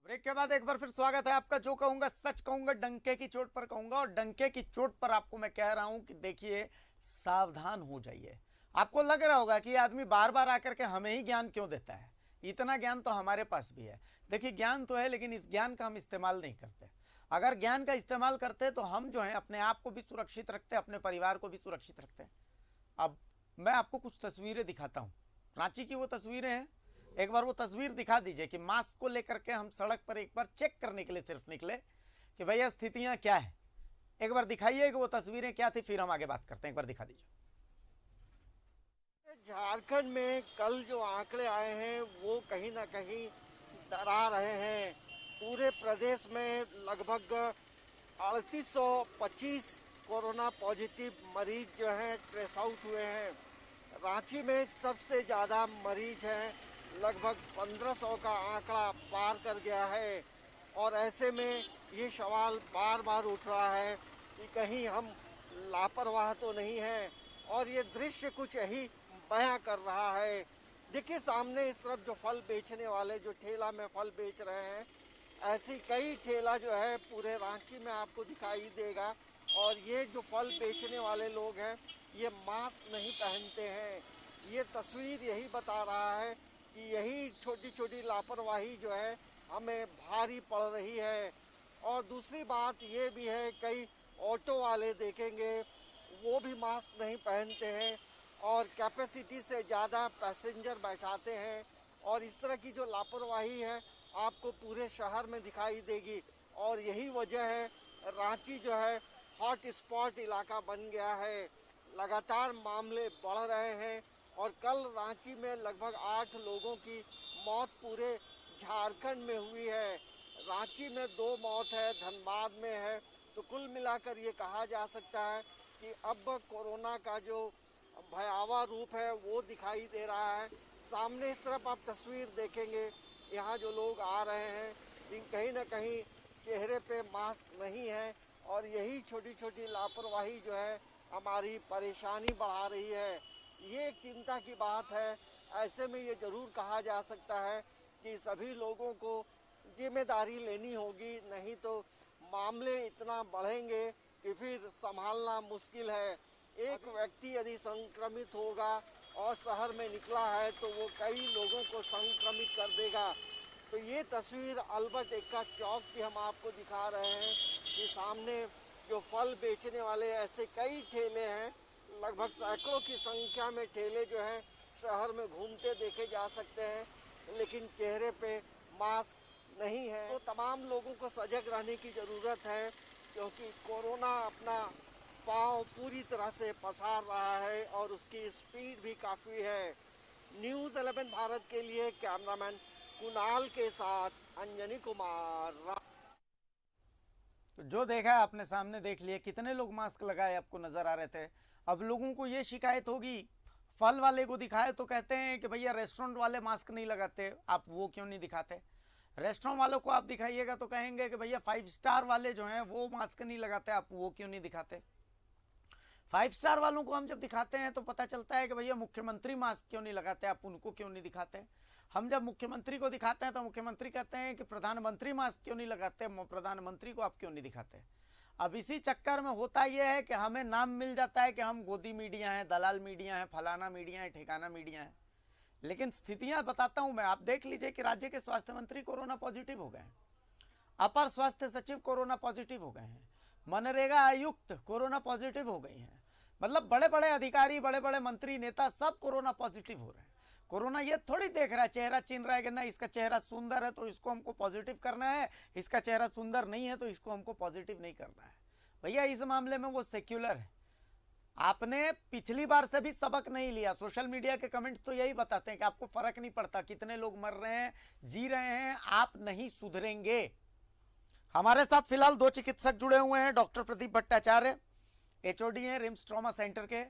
ब्रेक के बाद एक बार फिर स्वागत है आपका। जो कहूंगा सच कहूंगा, डंके की चोट पर कहूंगा, और डंके की चोट पर आपको मैं कह रहा हूं कि देखिए, सावधान हो जाइए। आपको लग रहा होगा कि ये आदमी बार बार आकर के हमें ही ज्ञान क्यों देता है, इतना ज्ञान तो हमारे पास भी है। देखिए, ज्ञान तो है, लेकिन इस ज्ञान का हम इस्तेमाल नहीं करते। अगर ज्ञान का इस्तेमाल करते तो हम जो है अपने आप को भी सुरक्षित रखते, अपने परिवार को भी सुरक्षित रखते। अब मैं आपको कुछ तस्वीरें दिखाता हूँ, रांची की वो तस्वीरें हैं। एक बार वो तस्वीर दिखा दीजिए कि मास्क को लेकर के हम सड़क पर एक बार चेक करने के लिए सिर्फ निकले कि भैया स्थितियां क्या है। एक बार दिखाइए कि वो तस्वीरें क्या थी, फिर हम आगे बात करते हैं। एक बार दिखा दीजिए। झारखंड में कल जो आंकड़े आए हैं वो कहीं ना कहीं डरा रहे हैं। पूरे प्रदेश में लगभग 3825 कोरोना पॉजिटिव मरीज जो हैं ट्रेस आउट हुए हैं। रांची में सबसे ज़्यादा मरीज हैं, लगभग 1500 का आंकड़ा पार कर गया है। और ऐसे में ये सवाल बार बार उठ रहा है कि कहीं हम लापरवाह तो नहीं हैं। और ये दृश्य कुछ यही बयां कर रहा है। देखिए, सामने इस तरफ जो फल बेचने वाले जो ठेला में फल बेच रहे हैं, ऐसी कई ठेला जो है पूरे रांची में आपको दिखाई देगा। और ये जो फल बेचने वाले लोग हैं ये मास्क नहीं पहनते हैं। ये तस्वीर यही बता रहा है कि यही छोटी छोटी लापरवाही जो है हमें भारी पड़ रही है। और दूसरी बात ये भी है, कई ऑटो वाले देखेंगे वो भी मास्क नहीं पहनते हैं और कैपेसिटी से ज़्यादा पैसेंजर बैठाते हैं। और इस तरह की जो लापरवाही है आपको पूरे शहर में दिखाई देगी। और यही वजह है रांची जो है हॉट स्पॉट इलाका बन गया है। लगातार मामले बढ़ रहे हैं और कल रांची में लगभग 8 लोगों की मौत पूरे झारखंड में हुई है। रांची में 2 मौत है, धनबाद में है। तो कुल मिलाकर ये कहा जा सकता है कि अब कोरोना का जो भयावह रूप है वो दिखाई दे रहा है। सामने इस तरफ आप तस्वीर देखेंगे, यहाँ जो लोग आ रहे हैं कहीं ना कहीं चेहरे पे मास्क नहीं है। और यही छोटी छोटी लापरवाही जो है हमारी परेशानी बढ़ा रही है। ये एक चिंता की बात है। ऐसे में ये ज़रूर कहा जा सकता है कि सभी लोगों को जिम्मेदारी लेनी होगी, नहीं तो मामले इतना बढ़ेंगे कि फिर संभालना मुश्किल है। एक व्यक्ति यदि संक्रमित होगा और शहर में निकला है तो वो कई लोगों को संक्रमित कर देगा। तो ये तस्वीर अल्बर्ट एक्का चौक की हम आपको दिखा रहे हैं कि सामने जो फल बेचने वाले ऐसे कई ठेले हैं, लगभग सैकड़ों की संख्या में ठेले जो हैं शहर में घूमते देखे जा सकते हैं, लेकिन चेहरे पे मास्क नहीं है। तो तमाम लोगों को सजग रहने की ज़रूरत है, क्योंकि कोरोना अपना पाँव पूरी तरह से पसार रहा है और उसकी स्पीड भी काफ़ी है। न्यूज़ 11 भारत के लिए कैमरामैन कुणाल के साथ अंजनी कुमार। तो जो देखा है आपने सामने देख लिया, कितने लोग मास्क लगाए आपको नजर आ रहे थे। अब लोगों को ये शिकायत होगी, फल वाले को दिखाए तो कहते हैं कि भैया रेस्टोरेंट वाले मास्क नहीं लगाते, आप वो क्यों नहीं दिखाते। रेस्टोरेंट वालों को आप दिखाइएगा तो कहेंगे कि भैया 5 स्टार वाले जो हैं वो मास्क नहीं लगाते, आप वो क्यों नहीं दिखाते। 5 स्टार वालों को हम जब दिखाते हैं तो पता चलता है कि भैया मुख्यमंत्री मास्क क्यों नहीं लगाते, आप उनको क्यों नहीं दिखाते। हम जब मुख्यमंत्री को दिखाते हैं तो मुख्यमंत्री कहते हैं कि प्रधानमंत्री मास्क क्यों नहीं लगाते, प्रधानमंत्री को आप क्यों नहीं दिखाते। अब इसी चक्कर में होता यह है कि हमें नाम मिल जाता है कि हम गोदी मीडिया हैं, दलाल मीडिया हैं, फलाना मीडिया है, ठिकाना मीडिया है। लेकिन स्थितियां बताता हूं मैं, आप देख लीजिए कि राज्य के स्वास्थ्य मंत्री कोरोना पॉजिटिव हो गए हैं, अपर स्वास्थ्य सचिव कोरोना पॉजिटिव हो गए हैं, मनरेगा आयुक्त कोरोना पॉजिटिव हो गई हैं। मतलब बड़े बड़े अधिकारी, बड़े बड़े मंत्री, नेता सब कोरोना पॉजिटिव हो रहे हैं। कोरोना ये थोड़ी देख रहा है, चेहरा चिन्ह रहा है कि ना इसका चेहरा सुंदर है तो इसको हमको पॉजिटिव करना है, इसका चेहरा सुंदर नहीं है तो इसको हमको पॉजिटिव नहीं करना है। भैया इस मामले में वो सेक्युलर है। आपने पिछली बार से भी सबक नहीं लिया। सोशल मीडिया के कमेंट्स तो यही बताते हैं कि आपको फर्क नहीं पड़ता कितने लोग मर रहे हैं, जी रहे हैं, आप नहीं सुधरेंगे। हमारे साथ फिलहाल 2 चिकित्सक जुड़े हुए हैं, डॉक्टर प्रदीप भट्टाचार्य, एचओडी हैं रिम्स ट्रॉमा सेंटर के,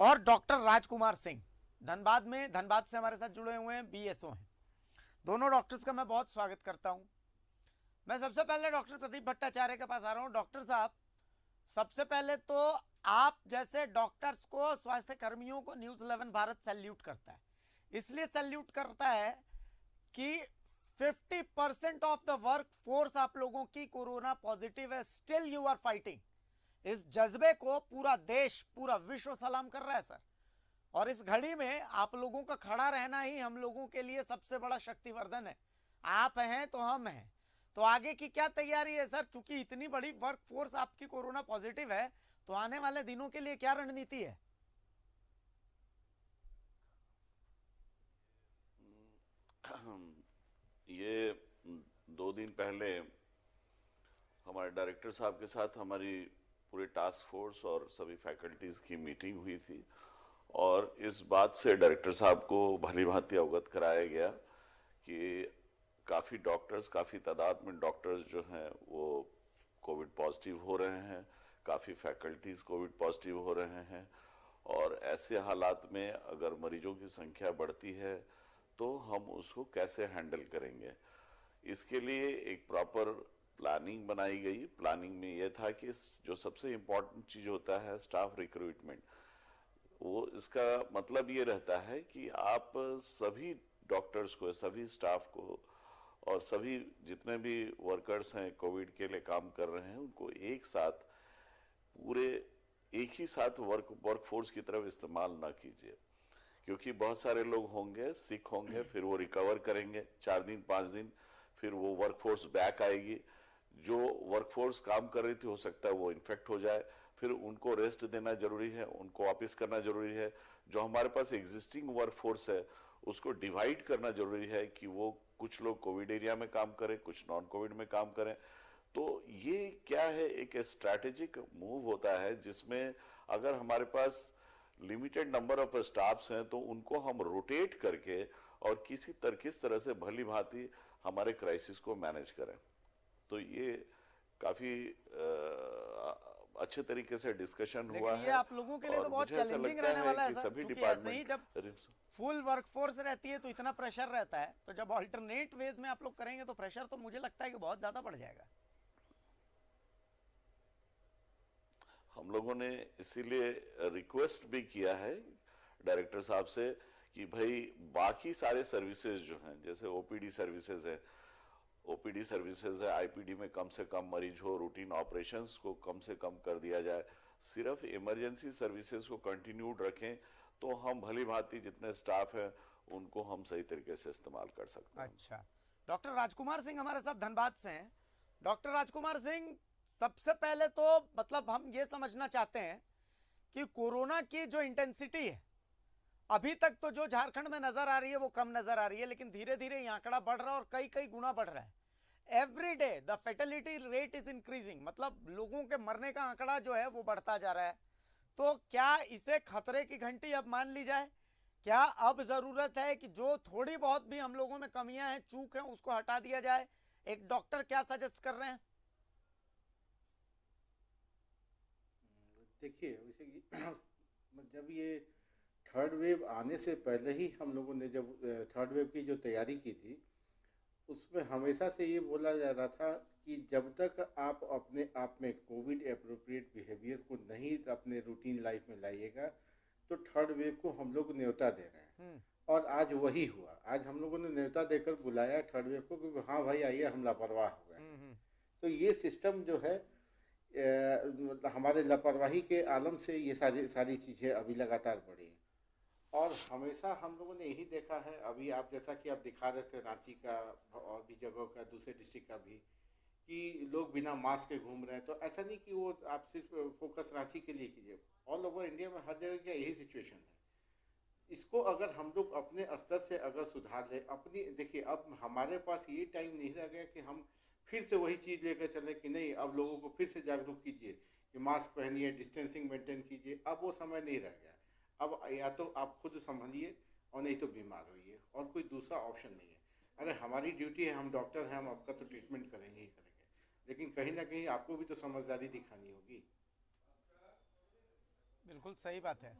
और डॉक्टर राजकुमार सिंह धनबाद से हमारे साथ जुड़े हुए हैं, बीएसओ हैं। दोनों डॉक्टर्स का मैं बहुत स्वागत करता हूं। मैं सबसे पहले डॉक्टर प्रदीप भट्टाचार्य के पास आ रहा हूं। डॉक्टर साहब, सबसे पहले तो आप जैसे डॉक्टर्स को, स्वास्थ्य कर्मियों को न्यूज़ 11 भारत सैल्यूट करता है। इसलिए सैल्यूट करता है कि 50% ऑफ द वर्क फोर्स आप लोगों की कोरोना पॉजिटिव है, स्टिल यू आर फाइटिंग। इस जज्बे को पूरा देश, पूरा विश्व सलाम कर रहा है सर। और इस घड़ी में आप लोगों का खड़ा रहना ही हम लोगों के लिए सबसे बड़ा शक्तिवर्धन है। आप हैं तो हम हैं। तो आगे की क्या तैयारी है सर? चूंकि इतनी बड़ी वर्क फोर्स आपकी कोरोना पॉजिटिव है, तो आने वाले दिनों के लिए क्या रणनीति है? ये 2 दिन पहले हमारे डायरेक्टर साहब के साथ हमारी पूरी टास्क फोर्स और सभी फैकल्टीज की मीटिंग हुई थी, और इस बात से डायरेक्टर साहब को भली भांति अवगत कराया गया कि काफ़ी डॉक्टर्स, काफ़ी तादाद में डॉक्टर्स जो हैं वो कोविड पॉजिटिव हो रहे हैं, काफ़ी फैकल्टीज कोविड पॉजिटिव हो रहे हैं, और ऐसे हालात में अगर मरीजों की संख्या बढ़ती है तो हम उसको कैसे हैंडल करेंगे। इसके लिए एक प्रॉपर प्लानिंग बनाई गई। प्लानिंग में यह था कि जो सबसे इम्पोर्टेंट चीज़ होता है स्टाफ रिक्रूटमेंट, वो इसका मतलब ये रहता है कि आप सभी डॉक्टर्स को, सभी स्टाफ को और सभी जितने भी वर्कर्स हैं कोविड के लिए काम कर रहे हैं, उनको एक साथ पूरे एक ही साथ वर्कफोर्स की तरफ इस्तेमाल ना कीजिए, क्योंकि बहुत सारे लोग होंगे, सिक होंगे, फिर वो रिकवर करेंगे 4 दिन 5 दिन, फिर वो वर्कफोर्स बैक आएगी। जो वर्कफोर्स काम कर रही थी हो सकता है वो इन्फेक्ट हो जाए, फिर उनको रेस्ट देना जरूरी है, उनको वापस करना जरूरी है। जो हमारे पास एग्जिस्टिंग वर्कफोर्स है उसको डिवाइड करना जरूरी है कि वो कुछ लोग कोविड एरिया में काम करें, कुछ नॉन कोविड में काम करें। तो ये क्या है, एक स्ट्रैटेजिक मूव होता है जिसमें अगर हमारे पास लिमिटेड नंबर ऑफ स्टाफ्स हैं तो उनको हम रोटेट करके और किस तरह से भली भांति हमारे क्राइसिस को मैनेज करें। तो ये काफी अच्छे तरीके से डिस्कशन हुआ है। ये आप लोगों के लिए तो बहुत चैलेंजिंग रहने वाला है सर, क्योंकि ऐसे ही जब फुल वर्कफोर्स रहती है तो इतना प्रेशर रहता है, तो जब अल्टरनेट वेज में आप लोग करेंगे तो प्रेशर तो मुझे लगता है कि बहुत ज्यादा बढ़ जाएगा। हम लोगों ने इसीलिए रिक्वेस्ट भी किया है डायरेक्टर साहब से कि भाई बाकी सारे सर्विसेज जो हैं, जैसे ओपीडी सर्विसेज है, आईपीडी में कम से कम मरीज हो, रूटीन ऑपरेशंस को कम से कम कर दिया जाए, सिर्फ इमरजेंसी सर्विसेज को कंटिन्यूड रखें, तो हम भली भांति जितने स्टाफ हैं उनको हम सही तरीके से इस्तेमाल कर सकते हैं। अच्छा, डॉक्टर राजकुमार सिंह हमारे साथ धनबाद से हैं। डॉक्टर राजकुमार सिंह, सबसे पहले तो मतलब हम ये समझना चाहते हैं कि कोरोना की जो इंटेंसिटी है अभी तक तो जो झारखंड में नजर आ रही है वो कम नजर आ रही है, लेकिन धीरे धीरे ये आंकड़ा बढ़ रहा है और कई कई गुना बढ़ रहा है। Every day the fatality rate is increasing, मतलब लोगों के मरने का आंकड़ा जो है वो बढ़ता जा रहा है। तो क्या इसे खतरे की घंटी अब मान ली जाए? क्या अब जरूरत है कि जो थोड़ी बहुत भी हम लोगों में कमियां हैं, चूक हैं, उसको हटा दिया जाए? एक डॉक्टर क्या सजेस्ट कर रहे हैं? देखिए, जब ये थर्ड वेव आने से पहले ही हम लोगों ने जब थर्ड वेव की जो तैयारी की थी, उसमें हमेशा से ये बोला जा रहा था कि जब तक आप अपने आप में कोविड एप्रोप्रिएट बिहेवियर को नहीं अपने रूटीन लाइफ में लाइएगा तो थर्ड वेव को हम लोग न्योता दे रहे हैं। और आज वही हुआ। आज हम लोगों ने न्योता देकर बुलाया थर्ड वेव को कि हाँ भाई आइए, हम लापरवाह हो गए। तो ये सिस्टम जो है हमारे लापरवाही के आलम से ये सारी चीज़ें अभी लगातार बढ़ी। और हमेशा हम लोगों ने यही देखा है, अभी आप जैसा कि आप दिखा रहे थे रांची का और भी जगहों का, दूसरे डिस्ट्रिक्ट का भी, कि लोग बिना मास्क के घूम रहे हैं। तो ऐसा नहीं कि वो आप सिर्फ फोकस रांची के लिए कीजिए, ऑल ओवर इंडिया में हर जगह का यही सिचुएशन है। इसको अगर हम लोग अपने स्तर से अगर सुधार ले, अपनी देखिए अब हमारे पास ये टाइम नहीं रह गया कि हम फिर से वही चीज़ लेकर चले कि नहीं अब लोगों को फिर से जागरूक कीजिए कि मास्क पहनिए, डिस्टेंसिंग मेंटेन कीजिए। अब वो समय नहीं रह गया। अब या तो आप खुद संभलिए और नहीं तो बीमार होइए, और कोई दूसरा ऑप्शन नहीं है। अरे हमारी ड्यूटी है, हम डॉक्टर हैं, हम आपका तो ट्रीटमेंट करेंगे ही करेंगे, लेकिन कहीं ना कहीं आपको भी तो समझदारी दिखानी होगी। बिल्कुल सही बात है,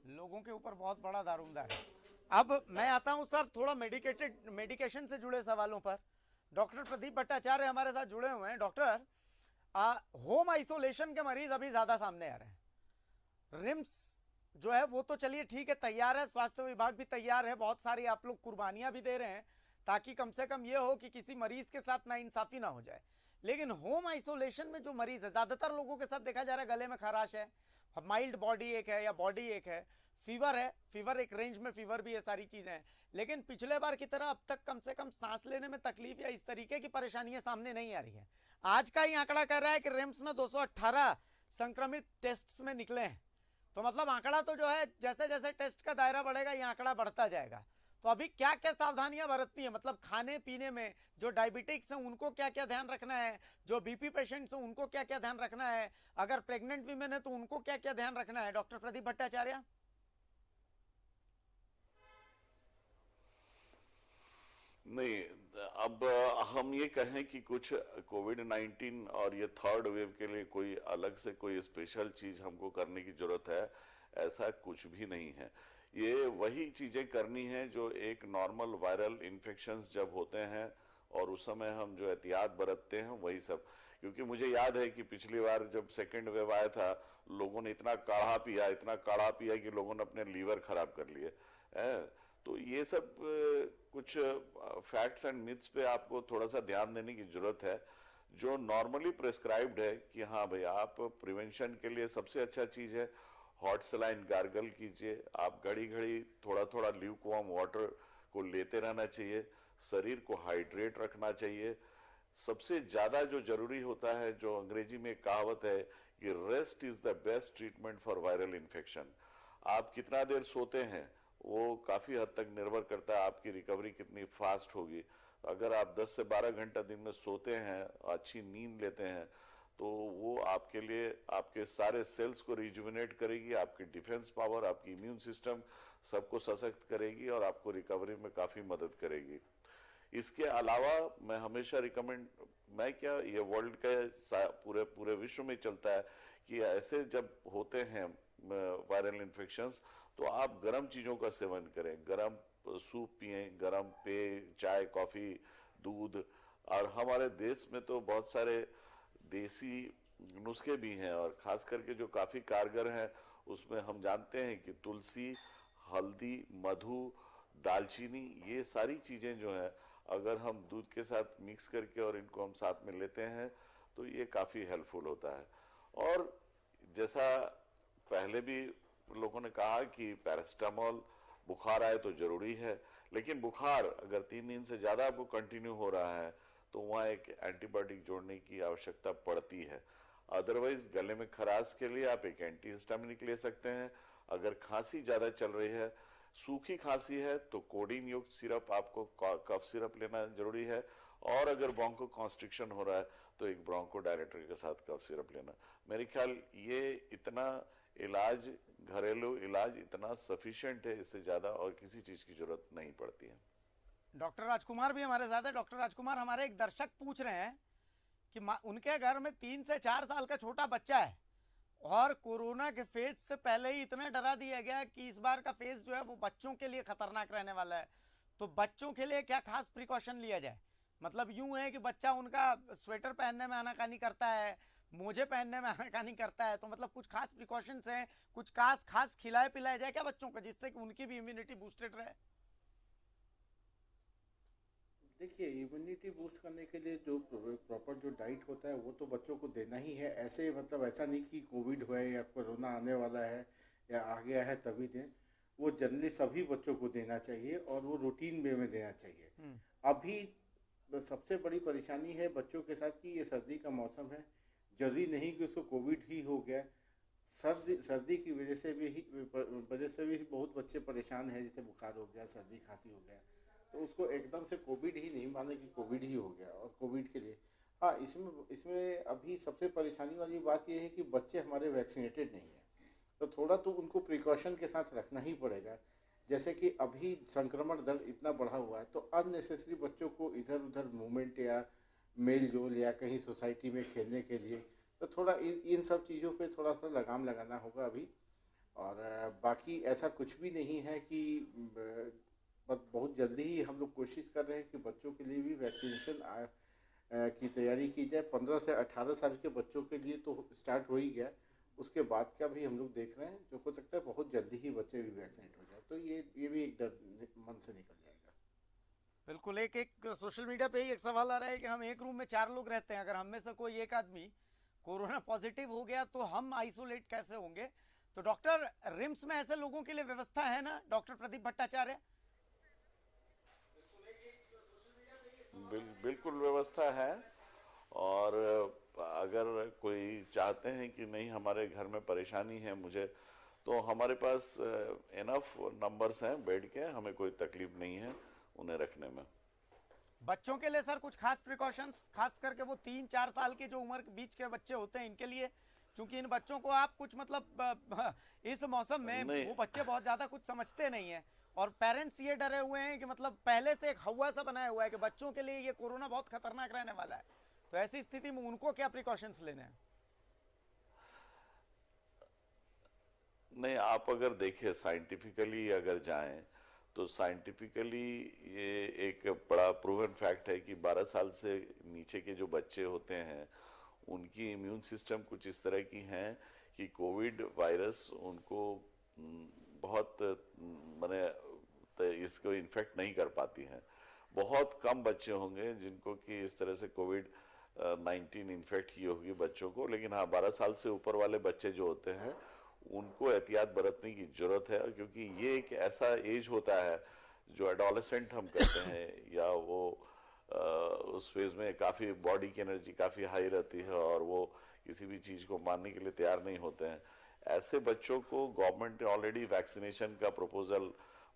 लोगों के ऊपर बहुत बड़ा दारोमदार है। अब मैं आता हूं सर थोड़ा मेडिकेशन से जुड़े सवालों पर। डॉक्टर प्रदीप भट्टाचार्य हमारे साथ जुड़े हुए हैं। डॉक्टर, होम आइसोलेशन के मरीज अभी ज्यादा सामने आ रहे हैं। रिम्स जो है वो तो चलिए ठीक है, तैयार है, स्वास्थ्य विभाग भी तैयार है, बहुत सारी आप लोग कुर्बानियां भी दे रहे हैं ताकि कम से कम ये हो कि किसी मरीज के साथ नाइंसाफी ना हो जाए। लेकिन होम आइसोलेशन में जो मरीज है, ज्यादातर लोगों के साथ देखा जा रहा है गले में खराश है, माइल्ड बॉडी एक है या बॉडी एक है, फीवर है, फीवर एक रेंज में फीवर भी है, सारी चीजें हैं। लेकिन पिछले बार की तरह अब तक कम से कम सांस लेने में तकलीफ या इस तरीके की परेशानियां सामने नहीं आ रही है। आज का ही आंकड़ा कह रहा है कि रिम्स में 218 संक्रमित टेस्ट में निकले हैं। तो मतलब आंकड़ा तो जो है जैसे जैसे टेस्ट का दायरा बढ़ेगा ये आंकड़ा बढ़ता जाएगा। तो अभी क्या क्या सावधानियां बरतनी है, मतलब खाने पीने में, जो डायबिटिक्स हैं उनको क्या क्या ध्यान रखना है, जो बीपी पेशेंट्स हैं उनको क्या क्या ध्यान रखना है, अगर प्रेग्नेंट वीमेन है तो उनको क्या क्या ध्यान रखना है, डॉक्टर प्रदीप भट्टाचार्य? नहीं, अब हम ये कहें कि कुछ कोविड-19 और ये थर्ड वेव के लिए कोई अलग से कोई स्पेशल चीज हमको करने की जरूरत है, ऐसा कुछ भी नहीं है। ये वही चीजें करनी है जो एक नॉर्मल वायरल इन्फेक्शंस जब होते हैं और उस समय हम जो एहतियात बरतते हैं वही सब। क्योंकि मुझे याद है कि पिछली बार जब सेकेंड वेव आया था, लोगों ने इतना काढ़ा पिया कि लोगों ने अपने लीवर खराब कर लिए। तो ये सब कुछ फैक्ट्स एंड मिथ्स पे आपको थोड़ा सा ध्यान देने की जरूरत है। जो नॉर्मली प्रेस्क्राइब्ड है कि हाँ भाई, आप प्रिवेंशन के लिए सबसे अच्छा चीज है हॉट सलाइन गार्गल कीजिए, आप घड़ी घड़ी थोड़ा थोड़ा ल्यूकवार्म वाटर को लेते रहना चाहिए, शरीर को हाइड्रेट रखना चाहिए। सबसे ज्यादा जो जरूरी होता है, जो अंग्रेजी में कहावत है कि rest is the best treatment for viral infection. आप कितना देर सोते हैं वो काफी हद तक निर्भर करता है आपकी रिकवरी कितनी फास्ट होगी। अगर आप 10 से 12 घंटा दिन में सोते हैं, अच्छी नींद लेते हैं, तो वो आपके लिए आपके सारे सेल्स को रिजुविनेट करेगी, आपकी डिफेंस पावर, आपकी इम्यून सिस्टम सबको सशक्त करेगी और आपको रिकवरी में काफी मदद करेगी। इसके अलावा मैं हमेशा मैं क्या, ये वर्ल्ड के पूरे विश्व में चलता है कि ऐसे जब होते हैं वायरल इन्फेक्शंस तो आप गर्म चीजों का सेवन करें, गर्म सूप पिएं, गर्म पेय, चाय, कॉफी, दूध। और हमारे देश में तो बहुत सारे देसी नुस्खे भी हैं और खास करके जो काफी कारगर हैं उसमें हम जानते हैं कि तुलसी, हल्दी, मधु, दालचीनी, ये सारी चीजें जो हैं अगर हम दूध के साथ मिक्स करके और इनको हम साथ में लेते हैं तो ये काफी हेल्पफुल होता है। और जैसा पहले भी लोगों ने कहा कि पैरासिटामोल बुखार आए तो जरूरी है, लेकिन बुखार अगर 3 दिन से ज्यादा आपको कंटिन्यू हो रहा है तो वहाँ एक एंटीबायोटिक जोड़ने की आवश्यकता पड़ती है। अदरवाइज गले में खराश के लिए आप एक एंटीहिस्टामिनिक ले सकते हैं। अगर खांसी ज्यादा चल रही है, सूखी खांसी है, तो कोडीन युक्त सिरप, आपको कफ सिरप लेना जरूरी है। और अगर ब्रोंको कॉन्स्ट्रिक्शन हो रहा है तो एक ब्रोंको डायलेटर के साथ कफ सिरप लेना। मेरे ख्याल ये इतना इलाज, घरेलू इलाज इतना सफिशिएंट है, इससे ज्यादा और किसी चीज की जरूरत नहीं पड़ती है। डॉक्टर राजकुमार भी हमारे साथ है। डॉक्टर राजकुमार, हमारे एक दर्शक पूछ रहे हैं कि उनके घर में 3 से 4 साल का छोटा बच्चा है और कोरोना के फेज से पहले ही इतना डरा दिया गया कि इस बार का फेज जो है वो बच्चों के लिए खतरनाक रहने वाला है। तो बच्चों के लिए क्या खास प्रिकॉशन लिया जाए? मतलब यूं है कि बच्चा उनका स्वेटर पहनने में आनाकानी करता है, मोजे पहनने में आनाकानी करता है, तो मतलब कुछ खास प्रिकॉशंस हैं, कुछ खास खिलाए पिलाया जाए क्या बच्चों को जिससे कि उनकी भी इम्यूनिटी बूस्टेड रहे? देखिए, इम्यूनिटी बूस्ट करने के लिए जो प्रॉपर जो डाइट होता है वो तो बच्चों को देना ही है। ऐसे मतलब ऐसा नहीं कि कोविड हुआ है या कोरोना आने वाला है या आ गया है तभी दें। वो जनरली सभी बच्चों को देना चाहिए और वो रूटीन वे में देना चाहिए। अभी सबसे बड़ी परेशानी है बच्चों के साथ कि ये सर्दी का मौसम है, जरूरी नहीं कि उसको कोविड ही हो गया। सर्दी की वजह से भी बहुत बच्चे परेशान हैं, जैसे बुखार हो गया, सर्दी खांसी हो गया, तो उसको एकदम से कोविड ही नहीं माने कि कोविड ही हो गया। और कोविड के लिए हाँ, इसमें अभी सबसे परेशानी वाली बात यह है कि बच्चे हमारे वैक्सीनेटेड नहीं हैं, तो थोड़ा तो उनको प्रिकॉशन के साथ रखना ही पड़ेगा। जैसे कि अभी संक्रमण दर इतना बढ़ा हुआ है, तो अननेसेसरी बच्चों को इधर उधर मूवमेंट या मेल जोल या कहीं सोसाइटी में खेलने के लिए, तो थोड़ा इन सब चीज़ों पे थोड़ा सा लगाम लगाना होगा अभी। और बाकी ऐसा कुछ भी नहीं है कि बहुत जल्दी ही हम लोग कोशिश कर रहे हैं कि बच्चों के लिए भी वैक्सीनेशन की तैयारी की जाए। 15 से 18 साल के बच्चों के लिए तो स्टार्ट हो ही गया, उसके बाद का भी हम लोग देख रहे हैं, जो हो सकता है बहुत जल्दी ही बच्चे भी वैक्सीनेट हो जाए, तो ये भी एक डर मन से निकल जाएगा। बिल्कुल। एक सोशल मीडिया पे ही एक सवाल आ रहा है कि हम एक रूम में 4 लोग रहते हैं, अगर हम में से कोई एक आदमी कोरोना पॉजिटिव हो गया तो हम आइसोलेट कैसे होंगे? तो डॉक्टर, रिम्स में ऐसे लोगों के लिए व्यवस्था है ना डॉक्टर प्रदीप भट्टाचार्य? बिल्कुल व्यवस्था है। और अगर कोई चाहते हैं कि नहीं हमारे घर में परेशानी है मुझे, तो हमारे पास इनफ नंबर्स हैं बेड के, हमें कोई तकलीफ नहीं है उन्हें रखने में। बच्चों के लिए सर कुछ खास प्रिकॉशंस, खास करके वो 3-4 साल के जो उम्र के बीच के बच्चे होते हैं इनके लिए, क्योंकि इन बच्चों को आप कुछ मतलब इस मौसम में नहीं। वो बच्चे बहुत ज्यादा कुछ समझते नहीं है, और पेरेंट्स ये डरे हुए हैं कि मतलब पहले से एक हवा सा बनाया हुआ है कि बच्चों के लिए ये कोरोना बहुत खतरनाक रहने वाला है, तो ऐसी स्थिति में उनको क्या प्रिकॉशंस लेने हैं? नहीं, आप अगर देखिए साइंटिफिकली अगर जाएं तो साइंटिफिकली ये एक बड़ा प्रूवन फैक्ट है कि 12 साल से नीचे के जो बच्चे होते हैं उनकी इम्यून सिस्टम कुछ इस तरह की हैं कि कोविड वायरस उनको बहुत माने इसको इन्फेक्ट नहीं कर पाती हैं। बहुत कम बच्चे होंगे जिनको कि इस तरह से कोविड 19 इन्फेक्ट की होगी बच्चों को, लेकिन हाँ 12 साल से ऊपर वाले बच्चे जो होते हैं उनको एहतियात बरतने की जरूरत है, क्योंकि ये एक ऐसा एज होता है जो एडोलेसेंट हम कहते हैं, या वो उस फेज में काफ़ी बॉडी की एनर्जी काफ़ी हाई रहती है और वो किसी भी चीज़ को मानने के लिए तैयार नहीं होते हैं। ऐसे बच्चों को गवर्नमेंट ने ऑलरेडी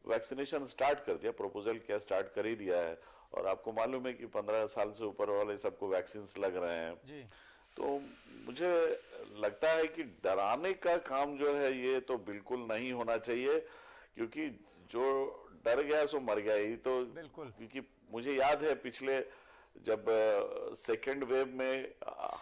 वैक्सीनेशन स्टार्ट कर दिया, प्रपोजल क्या स्टार्ट कर ही दिया है, और आपको मालूम है कि 15 साल से ऊपर वाले सबको वैक्सीन लग रहे हैं जी। तो मुझे लगता है कि डराने का काम जो है ये तो बिल्कुल नहीं होना चाहिए, क्योंकि जो डर गया सो मर गया, यही तो। बिल्कुल। क्योंकि मुझे याद है पिछले जब सेकेंड वेव में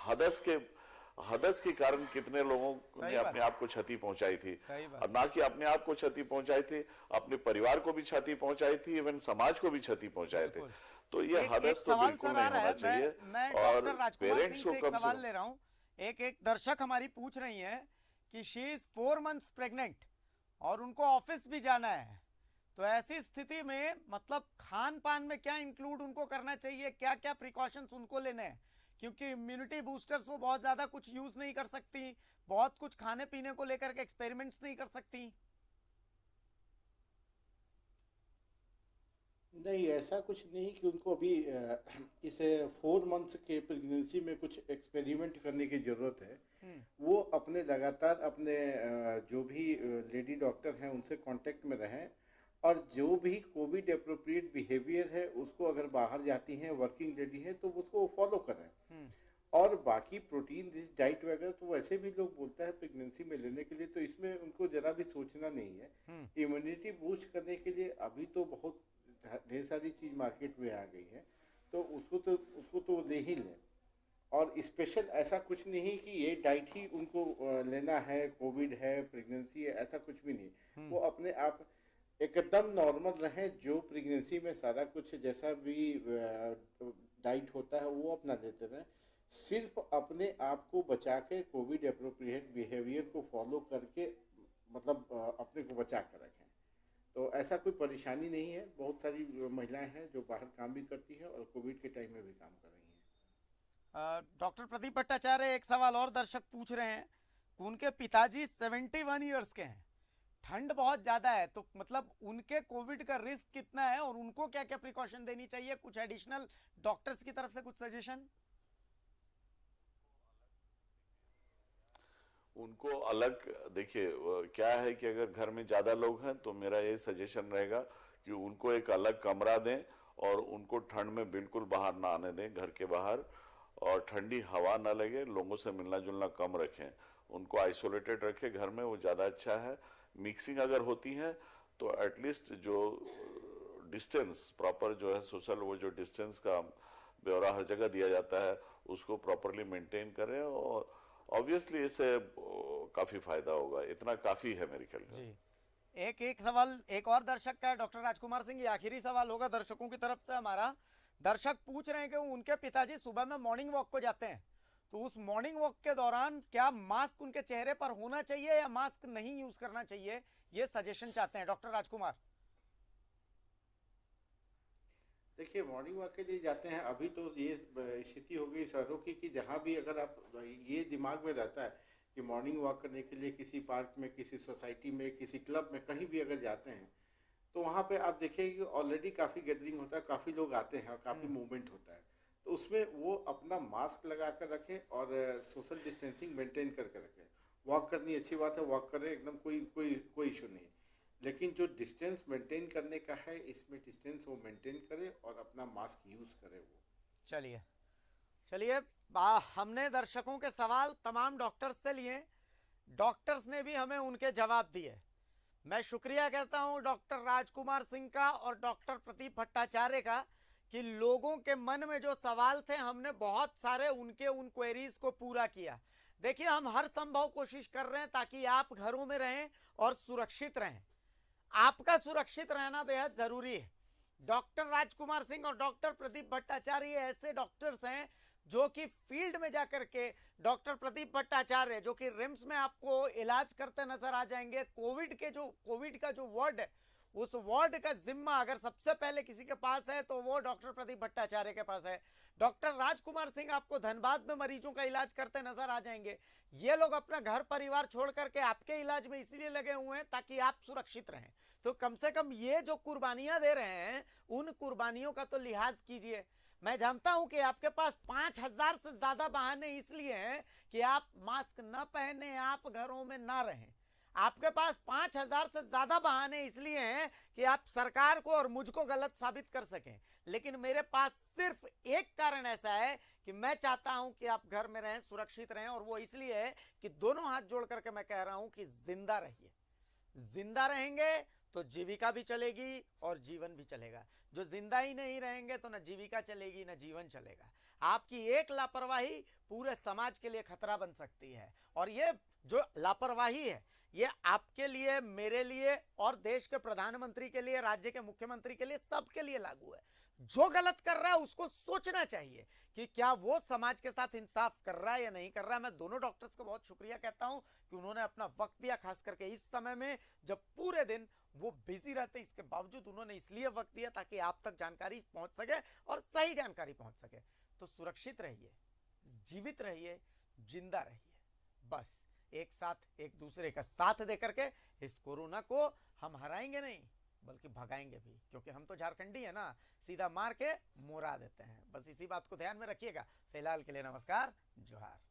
हदस के कारण कितने लोगों ने अपने आप को क्षति पहुंचाई थी, और ना कि अपने आप को क्षति पहुंचाई थी, अपने परिवार को भी क्षति पहुंचाई थी, इवन समाज को भी क्षति पहुंचाए थे। तो ये हदस तो बिल्कुल नहीं होना चाहिए। मैं और डॉक्टर राजकुमार पेरेंट्स सिंह को से एक कम सवाल से ले रहा हूं। एक दर्शक हमारी पूछ रही हैं कि शी इज 4 months प्रेग्नेंट और उनको ऑफिस भी जाना है, तो ऐसी स्थिति में मतलब खान पान में क्या इंक्लूड उनको करना चाहिए, क्या क्या प्रिकॉशंस उनको लेने हैं? क्योंकि इम्यूनिटी बूस्टर्स वो बहुत ज्यादा कुछ यूज नहीं कर सकती, बहुत कुछ खाने पीने को लेकर के एक्सपेरिमेंट्स नहीं कर सकती। नहीं, ऐसा कुछ नहीं कि उनको अभी इस 4 मंथ्स के प्रेगनेंसी में कुछ एक्सपेरिमेंट करने की ज़रूरत है। वो अपने लगातार अपने जो भी लेडी डॉक्टर हैं उनसे कांटेक्ट में रहें, और जो भी कोविड अप्रोप्रिएट बिहेवियर है उसको अगर बाहर जाती हैं, वर्किंग लेडी हैं, तो उसको फॉलो करें। और बाकी प्रोटीन रिच डाइट वगैरह तो वैसे भी लोग बोलता है प्रेगनेंसी में लेने के लिए, तो इसमें उनको जरा भी सोचना नहीं है। इम्यूनिटी बूस्ट करने के लिए अभी तो बहुत ढेर सारी चीज मार्केट में आ गई है, तो उसको तो ले ही लें। और स्पेशल ऐसा कुछ नहीं कि ये डाइट ही उनको लेना है, कोविड है, प्रेगनेंसी है, ऐसा कुछ भी नहीं। वो अपने आप एकदम नॉर्मल रहें, जो प्रेगनेंसी में सारा कुछ जैसा भी डाइट होता है वो अपना लेते रहें, सिर्फ अपने आप को बचा के कोविड अप्रोप्रिएट बिहेवियर को फॉलो करके मतलब अपने को बचा कर रखें। तो ऐसा कोई परेशानी नहीं है। बहुत सारी महिलाएं हैं जो बाहर काम भी करती हैं और कोविड के टाइम में भी काम कर रही हैं। डॉक्टर प्रदीप भट्टाचार्य, एक सवाल और दर्शक पूछ रहे हैं, उनके पिताजी 71 ईयर्स के हैं, ठंड बहुत ज्यादा है तो मतलब उनके कोविड का रिस्क कितना है और उनको क्या क्या प्रिकॉशन देनी चाहिए, कुछ एडिशनल डॉक्टर्स की तरफ से कुछ सजेशन? उनको अलग देखिए क्या है कि अगर घर में ज्यादा लोग हैं तो मेरा ये सजेशन रहेगा कि उनको एक अलग कमरा दें और उनको ठंड में बिल्कुल बाहर ना आने दें, घर के बाहर, और ठंडी हवा ना लगे, लोगों से मिलना जुलना कम रखें, उनको आइसोलेटेड रखें घर में, वो ज़्यादा अच्छा है। मिक्सिंग अगर होती है तो एटलीस्ट जो डिस्टेंस प्रॉपर जो है सोशल, वो जो डिस्टेंस का ब्यौरा हर जगह दिया जाता है उसको प्रॉपरली मेंटेन करें और ऑब्वियसली इससे काफ़ी फायदा होगा, इतना काफ़ी है मेरे ख्याल में। एक सवाल एक और दर्शक का है डॉक्टर राजकुमार सिंह, ये आखिरी सवाल होगा दर्शकों की तरफ से हमारा। दर्शक पूछ रहे हैं कि उनके पिताजी सुबह में मॉर्निंग वॉक को जाते हैं, तो उस मॉर्निंग वॉक के दौरान क्या मास्क उनके चेहरे पर होना चाहिए या मास्क नहीं यूज करना चाहिए, ये सजेशन चाहते हैं डॉक्टर राजकुमार। देखिए मॉर्निंग वॉक के लिए जाते हैं, अभी तो ये स्थिति हो गई शहरों की कि जहाँ भी अगर आप ये दिमाग में रहता है कि मॉर्निंग वॉक करने के लिए किसी पार्क में, किसी सोसाइटी में, किसी क्लब में, कहीं भी अगर जाते हैं तो वहाँ पे आप देखिए कि ऑलरेडी काफ़ी गैदरिंग होता है, काफ़ी लोग आते हैं और काफ़ी मूवमेंट होता है, तो उसमें वो अपना मास्क लगा कर रखें और सोशल डिस्टेंसिंग मेंटेन करके रखें। वॉक करनी अच्छी बात है, वॉक करें, एकदम कोई इशू नहीं, लेकिन जो डिस्टेंस मेंटेन करने का है इसमें डिस्टेंस वो मेंटेन करें और अपना मास्क यूज़ करें वो। चलिए हमने दर्शकों के सवाल तमाम डॉक्टर्स से लिए, डॉक्टर्स ने भी हमें उनके जवाब दिए। मैं शुक्रिया कहता हूं डॉक्टर राजकुमार सिंह का और डॉक्टर प्रदीप भट्टाचार्य का कि लोगों के मन में जो सवाल थे हमने बहुत सारे उनके उन क्वेरीज को पूरा किया। देखिए हम हर संभव कोशिश कर रहे हैं ताकि आप घरों में रहें और सुरक्षित रहें। आपका सुरक्षित रहना बेहद जरूरी है। डॉक्टर राजकुमार सिंह और डॉक्टर प्रदीप भट्टाचार्य ऐसे डॉक्टर्स हैं जो कि फील्ड में जाकर के, डॉक्टर प्रदीप भट्टाचार्य जो कि रिम्स में आपको इलाज करते नजर आ जाएंगे। कोविड का जो वार्ड है उस वार्ड का जिम्मा अगर सबसे पहले किसी के पास है तो वो डॉक्टर प्रदीप भट्टाचार्य के पास है। डॉक्टर राजकुमार सिंह आपको धनबाद में मरीजों का इलाज करते नजर आ जाएंगे। ये लोग अपना घर परिवार छोड़ करके आपके इलाज में इसलिए लगे हुए हैं ताकि आप सुरक्षित रहें। तो कम से कम ये जो कुर्बानियां दे रहे हैं उन कुर्बानियों का तो लिहाज कीजिए। मैं जानता हूं कि आपके पास 5000 से ज्यादा बहाने इसलिए हैं कि आप मास्क न पहने, आप घरों में ना रहें। आपके पास 5000 से ज्यादा बहाने इसलिए हैं कि आप सरकार को और मुझको गलत साबित कर सकें, लेकिन मेरे पास सिर्फ एक कारण ऐसा है कि मैं चाहता हूं कि आप घर में रहें, सुरक्षित रहें, और वो इसलिए है कि दोनों हाथ जोड़ करके मैं कह रहा हूं कि जिंदा रहिए। जिंदा रहेंगे तो जीविका भी चलेगी और जीवन भी चलेगा। जो जिंदा ही नहीं रहेंगे तो ना जीविका चलेगी ना जीवन चलेगा। आपकी एक लापरवाही पूरे समाज के लिए खतरा बन सकती है, और ये जो लापरवाही है ये आपके लिए, मेरे लिए और देश के प्रधानमंत्री के लिए, राज्य के मुख्यमंत्री के लिए, सबके लिए लागू है। जो गलत कर रहा है उसको सोचना चाहिए कि क्या वो समाज के साथ इंसाफ कर रहा है या नहीं कर रहा है। मैं दोनों डॉक्टर्स को बहुत शुक्रिया कहता हूं कि उन्होंने अपना वक्त दिया, खास करके इस समय में जब पूरे दिन वो बिजी रहते हैं, इसके बावजूद उन्होंने इसलिए वक्त दिया ताकि आप तक जानकारी पहुंच सके और सही जानकारी पहुंच सके। तो सुरक्षित रहिए, जीवित रहिए, जिंदा रहिए। बस एक साथ एक दूसरे का साथ देकर के इस कोरोना को हम हराएंगे नहीं बल्कि भगाएंगे भी, क्योंकि हम तो झारखंडी है ना, सीधा मार के मोरा देते हैं। बस इसी बात को ध्यान में रखिएगा। फिलहाल के लिए नमस्कार, जोहार।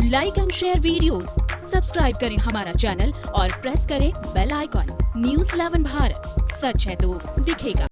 Like and share videos, subscribe करें हमारा चैनल और प्रेस करें बेल आइकॉन। न्यूज़ 11 भारत, सच है तो दिखेगा।